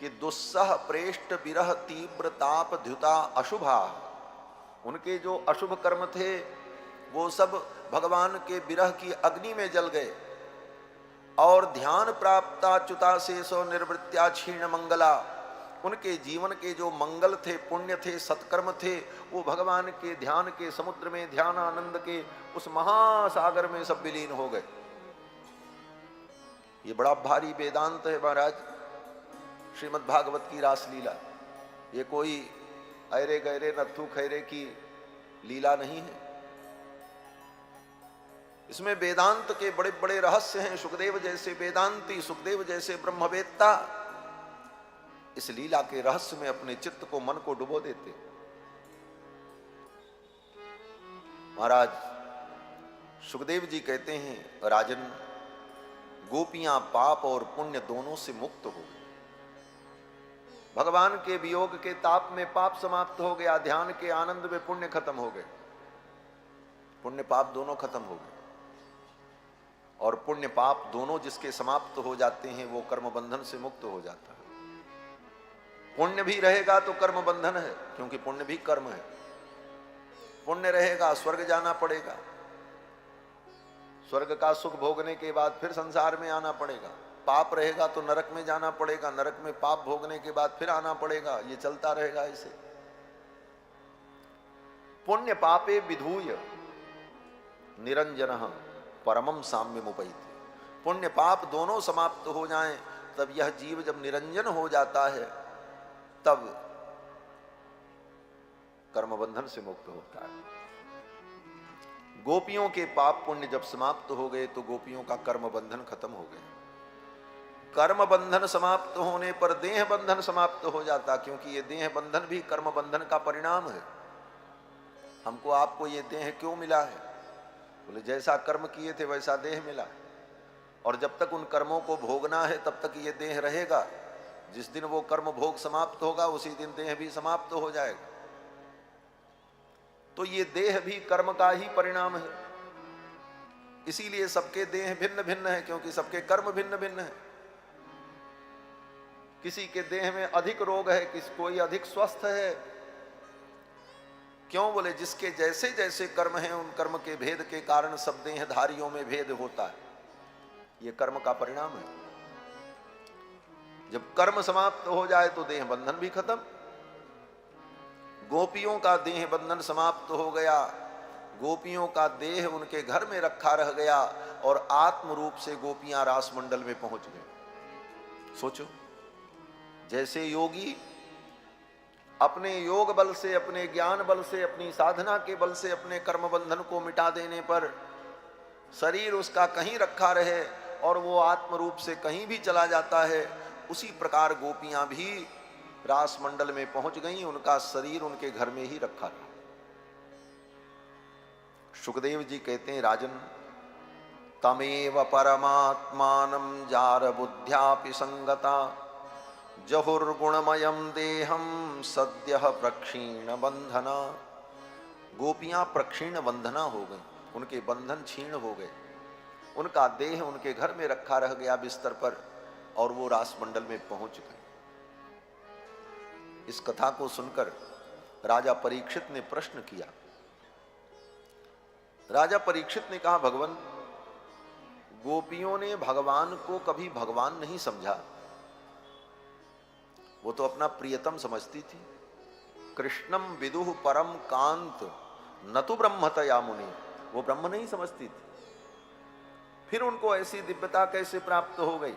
कि दुस्सह प्रेष्ट विरह तीव्र ताप द्युता अशुभा, उनके जो अशुभ कर्म थे वो सब भगवान के विरह की अग्नि में जल गए। और ध्यान प्राप्ता च्युता शेषो निर्वृत्या क्षीण मंगला, उनके जीवन के जो मंगल थे, पुण्य थे, सत्कर्म थे, वो भगवान के ध्यान के समुद्र में, ध्यान आनंद के उस महासागर में सब विलीन हो गए। ये बड़ा भारी वेदांत है महाराज, श्रीमद् भागवत की रासलीला। ये कोई अरे गहरे नत्थु खैरे की लीला नहीं है, इसमें वेदांत के बड़े बड़े रहस्य हैं। सुखदेव जैसे वेदांती, सुखदेव जैसे ब्रह्मवेत्ता इस लीला के रहस्य में अपने चित्त को, मन को डुबो देते। महाराज सुखदेव जी कहते हैं राजन, गोपियां पाप और पुण्य दोनों से मुक्त हो गई। भगवान के वियोग के ताप में पाप समाप्त हो गया, ध्यान के आनंद में पुण्य खत्म हो गए, पुण्य पाप दोनों खत्म हो गए। और पुण्य पाप दोनों जिसके समाप्त हो जाते हैं वो कर्म बंधन से मुक्त हो जाता है। पुण्य भी रहेगा तो कर्म बंधन है, क्योंकि पुण्य भी कर्म है। पुण्य रहेगा स्वर्ग जाना पड़ेगा, स्वर्ग का सुख भोगने के बाद फिर संसार में आना पड़ेगा। पाप रहेगा तो नरक में जाना पड़ेगा, नरक में पाप भोगने के बाद फिर आना पड़ेगा। ये चलता रहेगा ऐसे। पुण्य पापे विधूय निरंजन परमम साम्य मुपैति, पुण्य पाप दोनों समाप्त हो जाएं तब यह जीव जब निरंजन हो जाता है तब कर्म बंधन से मुक्त होता है। गोपियों के पाप पुण्य जब समाप्त हो गए तो गोपियों का कर्म बंधन खत्म हो गया। कर्म बंधन समाप्त होने पर देह बंधन समाप्त हो जाता, क्योंकि ये देह बंधन भी कर्म बंधन का परिणाम है। हमको आपको ये देह क्यों मिला है? बोले जैसा कर्म किए थे वैसा देह मिला, और जब तक उन कर्मों को भोगना है तब तक ये देह रहेगा। जिस दिन वो कर्म भोग समाप्त होगा उसी दिन देह भी समाप्त हो जाएगा। तो ये देह भी कर्म का ही परिणाम है। इसीलिए सबके देह भिन्न भिन्न है, क्योंकि सबके कर्म भिन्न भिन्न है। किसी के देह में अधिक रोग है, कोई अधिक स्वस्थ है। क्यों? बोले जिसके जैसे जैसे कर्म हैं उन कर्म के भेद के कारण सब देहधारियों में भेद होता है। ये कर्म का परिणाम है। जब कर्म समाप्त हो जाए तो देह बंधन भी खत्म। गोपियों का देह बंधन समाप्त हो गया, गोपियों का देह उनके घर में रखा रह गया और आत्म रूप से गोपियां रास मंडल में पहुंच गए। सोचो, जैसे योगी अपने योग बल से, अपने ज्ञान बल से, अपनी साधना के बल से अपने कर्म बंधन को मिटा देने पर शरीर उसका कहीं रखा रहे और वो आत्म रूप से कहीं भी चला जाता है, उसी प्रकार गोपियां भी रास मंडल में पहुंच गईं, उनका शरीर उनके घर में ही रखा रहा। सुखदेव जी कहते हैं राजन, तमेव परमात्मानं जार बुद्ध्यापि संगता जहुर्गुणमयं देहं सद्यः प्रक्षीण बंधना। गोपियां प्रक्षीण बंधना हो गई, उनके बंधन क्षीण हो गए। उनका देह उनके घर में रखा रह गया बिस्तर पर और वो रासमंडल में पहुंच गए। इस कथा को सुनकर राजा परीक्षित ने प्रश्न किया। राजा परीक्षित ने कहा, भगवान, गोपियों ने भगवान को कभी भगवान नहीं समझा, वो तो अपना प्रियतम समझती थी। कृष्णम विदुः परम कांत न तो ब्रह्मतया मुनि, वो ब्रह्म नहीं समझती थी। फिर उनको ऐसी दिव्यता कैसे प्राप्त हो गई?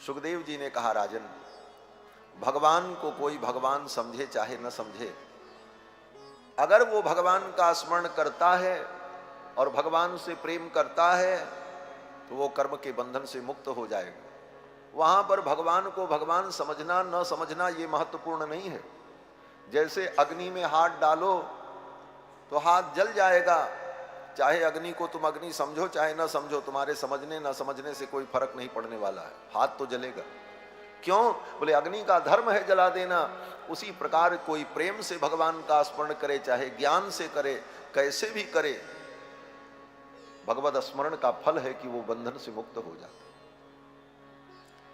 सुखदेव जी ने कहा, राजन, भगवान को कोई भगवान समझे चाहे न समझे, अगर वो भगवान का स्मरण करता है और भगवान से प्रेम करता है तो वो कर्म के बंधन से मुक्त हो जाएगा। वहां पर भगवान को भगवान समझना न समझना ये महत्वपूर्ण नहीं है। जैसे अग्नि में हाथ डालो तो हाथ जल जाएगा, चाहे अग्नि को तुम अग्नि समझो चाहे न समझो, तुम्हारे समझने न समझने से कोई फर्क नहीं पड़ने वाला है, हाथ तो जलेगा। क्यों? बोले अग्नि का धर्म है जला देना। उसी प्रकार कोई प्रेम से भगवान का स्मरण करे, चाहे ज्ञान से करे, कैसे भी करे, भगवत स्मरण का फल है कि वो बंधन से मुक्त हो जाता।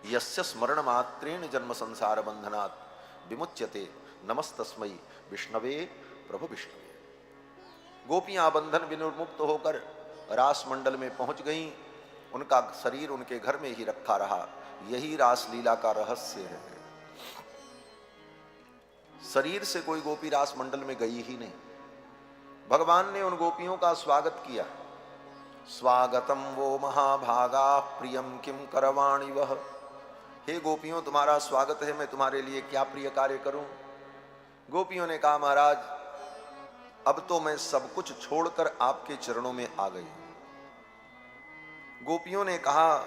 यस्य स्मरण मात्रेण जन्म संसार बंधनात् विमुच्यते नमस्तस्मै विष्णवे प्रभु विष्णवे। गोपियां बंधन विनिर्मुक्त होकर रास मंडल में पहुंच गईं। उनका शरीर उनके घर में ही रखा रहा। यही रासलीला का रहस्य है। शरीर से कोई गोपी रास मंडल में गई ही नहीं। भगवान ने उन गोपियों का स्वागत किया। स्वागतम वो महाभागा प्रियम किम करवाणि वह। हे गोपियों, तुम्हारा स्वागत है, मैं तुम्हारे लिए क्या प्रिय कार्य करूं? गोपियों ने कहा, महाराज, अब तो मैं सब कुछ छोड़कर आपके चरणों में आ गई। गोपियों ने कहा,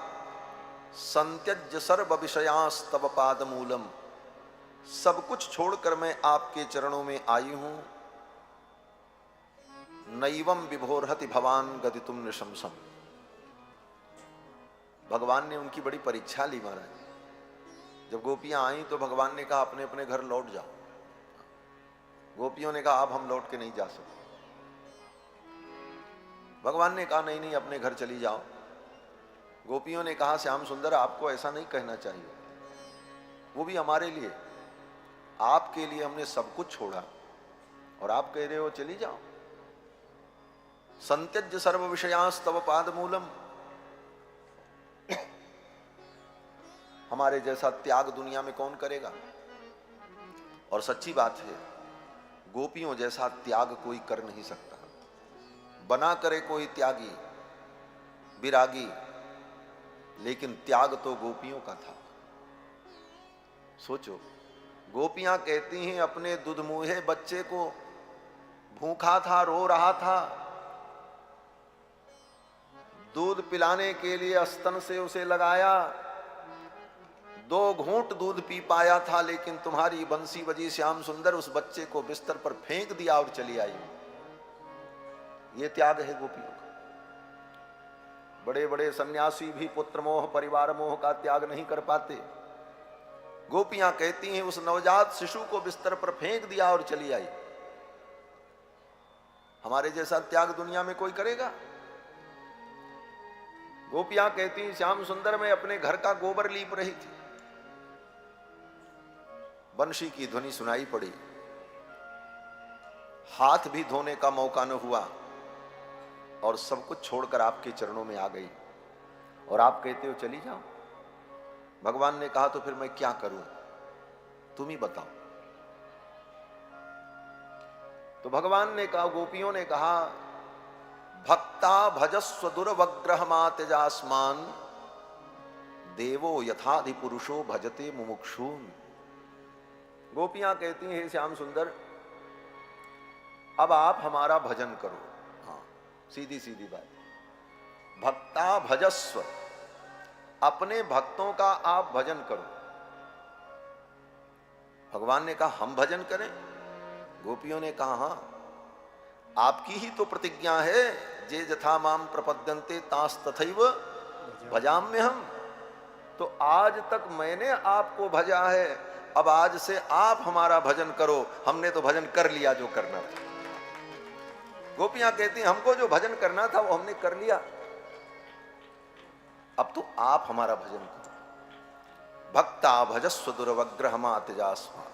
संत्यज्य सर्व विषयांस्तव पादमूलम। सब कुछ छोड़कर मैं आपके चरणों में आई हूं। नैवम विभोरहति भवान गदितुम निशंसम। भगवान ने उनकी बड़ी परीक्षा ली महाराज। जब गोपियां आई तो भगवान ने कहा, अपने अपने घर लौट जाओ। गोपियों ने कहा, अब हम लौट के नहीं जा सकते। भगवान ने कहा, नहीं नहीं, अपने घर चली जाओ। गोपियों ने कहा, श्याम सुंदर, आपको ऐसा नहीं कहना चाहिए, वो भी हमारे लिए, आपके लिए हमने सब कुछ छोड़ा और आप कह रहे हो चली जाओ। संत्यज्य सर्व विषयांस्तव पादमूलम। हमारे जैसा त्याग दुनिया में कौन करेगा? और सच्ची बात है, गोपियों जैसा त्याग कोई कर नहीं सकता। बना करे कोई त्यागी विरागी, लेकिन त्याग तो गोपियों का था। सोचो, गोपियां कहती हैं, अपने दुधमुहे बच्चे को, भूखा था, रो रहा था, दूध पिलाने के लिए स्तन से उसे लगाया, 2 घूंट दूध पी पाया था, लेकिन तुम्हारी बंसी बजी श्याम सुंदर, उस बच्चे को बिस्तर पर फेंक दिया और चली आई। ये त्याग है गोपियों का। बड़े बड़े सन्यासी भी पुत्र मोह परिवार मोह का त्याग नहीं कर पाते। गोपियां कहती हैं, उस नवजात शिशु को बिस्तर पर फेंक दिया और चली आई। हमारे जैसा त्याग दुनिया में कोई करेगा? गोपियां कहती हैं, श्याम सुंदर, मैं अपने घर का गोबर लीप रही थी, बंशी की ध्वनि सुनाई पड़ी, हाथ भी धोने का मौका न हुआ और सब कुछ छोड़कर आपके चरणों में आ गई और आप कहते हो चली जाओ। भगवान ने कहा, तो फिर मैं क्या करूं, तुम ही बताओ। तो भगवान ने कहा, गोपियों ने कहा, भक्ता भजस्व दुर्वग्रहमात्यजास्मान देवो यथाधि पुरुषो भजते मुमुक्षून्। गोपियां कहती हैं, श्याम सुंदर, अब आप हमारा भजन करो। हाँ, सीधी सीधी बात। भक्ता भजस्व, अपने भक्तों का आप भजन करो। भगवान ने कहा, हम भजन करें? गोपियों ने कहा, हाँ, आपकी ही तो प्रतिज्ञा है, जे यथा माम प्रपद्यन्ते तास तथैव भजाम्यहम्। तो आज तक मैंने आपको भजा है, अब आज से आप हमारा भजन करो। हमने तो भजन कर लिया जो करना था। गोपियां कहती हैं हमको जो भजन करना था वो हमने कर लिया, अब तो आप हमारा भजन करो। भक्ता भजस्व दुर्वग्रह मातजास्मा।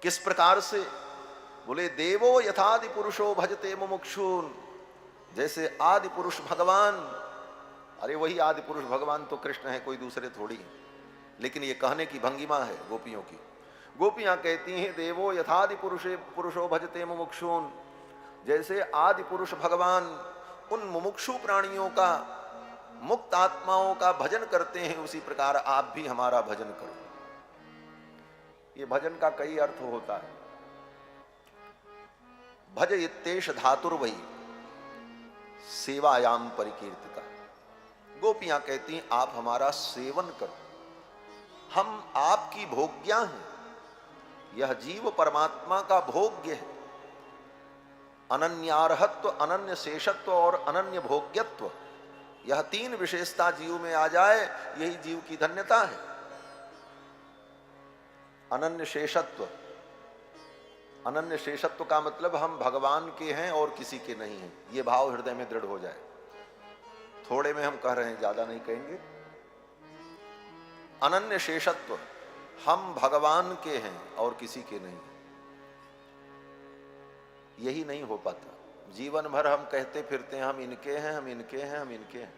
किस प्रकार से? बोले देवो यथादि पुरुषो भजते मुमुक्षून। जैसे आदि पुरुष भगवान, अरे वही आदि पुरुष भगवान तो कृष्ण है, कोई दूसरे थोड़ी है, लेकिन ये कहने की भंगिमा है गोपियों की। गोपियां कहती हैं देवो यथादि पुरुषो भजते मुमुक्षून। जैसे आदि पुरुष भगवान उन मुमुक्षु प्राणियों का, मुक्त आत्माओं का भजन करते हैं, उसी प्रकार आप भी हमारा भजन करो। ये भजन का कई अर्थ होता है। भज इत्तेश धातुर्वही सेवायाम परिकीर्तिता। गोपियां कहती हैं आप हमारा सेवन करो, हम आपकी भोग्या हैं। यह जीव परमात्मा का भोग्य है। अनन्यार्हत्व, अनन्य शेषत्व और अनन्य भोग्यत्व, यह तीन विशेषता जीव में आ जाए, यही जीव की धन्यता है। अनन्य शेषत्व, अनन्य शेषत्व का मतलब हम भगवान के हैं और किसी के नहीं हैं। ये भाव हृदय में दृढ़ हो जाए। थोड़े में हम कह रहे हैं, ज्यादा नहीं कहेंगे। अनन्य शेषत्व, हम भगवान के हैं और किसी के नहीं। यही नहीं हो पाता। जीवन भर हम कहते फिरते हैं हम इनके हैं, हम इनके हैं, हम इनके हैं।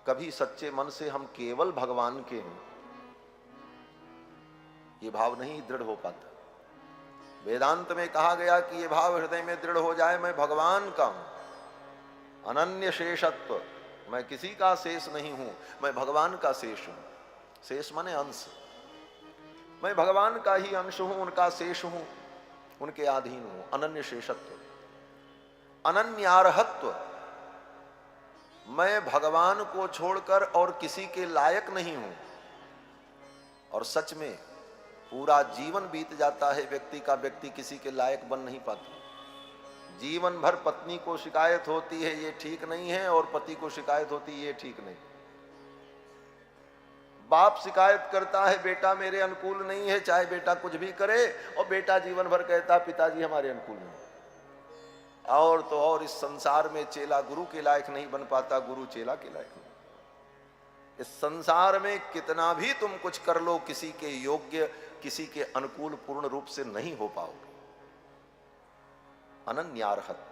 कभी सच्चे मन से हम केवल भगवान के हैं, ये भाव नहीं दृढ़ हो पाता। वेदांत में कहा गया कि ये भाव हृदय में दृढ़ हो जाए, मैं भगवान का हूं। अनन्य शेषत्व, मैं किसी का शेष नहीं हूं, मैं भगवान का शेष हूं। शेष माने अंश। मैं भगवान का ही अंश हूं, उनका शेष हूं, उनके अधीन हूं। अनन्य शेषत्व। अनन्यार्हत्व, मैं भगवान को छोड़कर और किसी के लायक नहीं हूं। और सच में पूरा जीवन बीत जाता है व्यक्ति का, व्यक्ति किसी के लायक बन नहीं पाता। जीवन भर पत्नी को शिकायत होती है ये ठीक नहीं है, और पति को शिकायत होती है ये ठीक नहीं। बाप शिकायत करता है बेटा मेरे अनुकूल नहीं है, चाहे बेटा कुछ भी करे, और बेटा जीवन भर कहता है पिताजी हमारे अनुकूल नहीं। और तो और इस संसार में चेला गुरु के लायक नहीं बन पाता, गुरु चेला के लायक नहीं। इस संसार में कितना भी तुम कुछ कर लो, किसी के योग्य, किसी के अनुकूल पूर्ण रूप से नहीं हो पाओगे। अनन्यार्हत।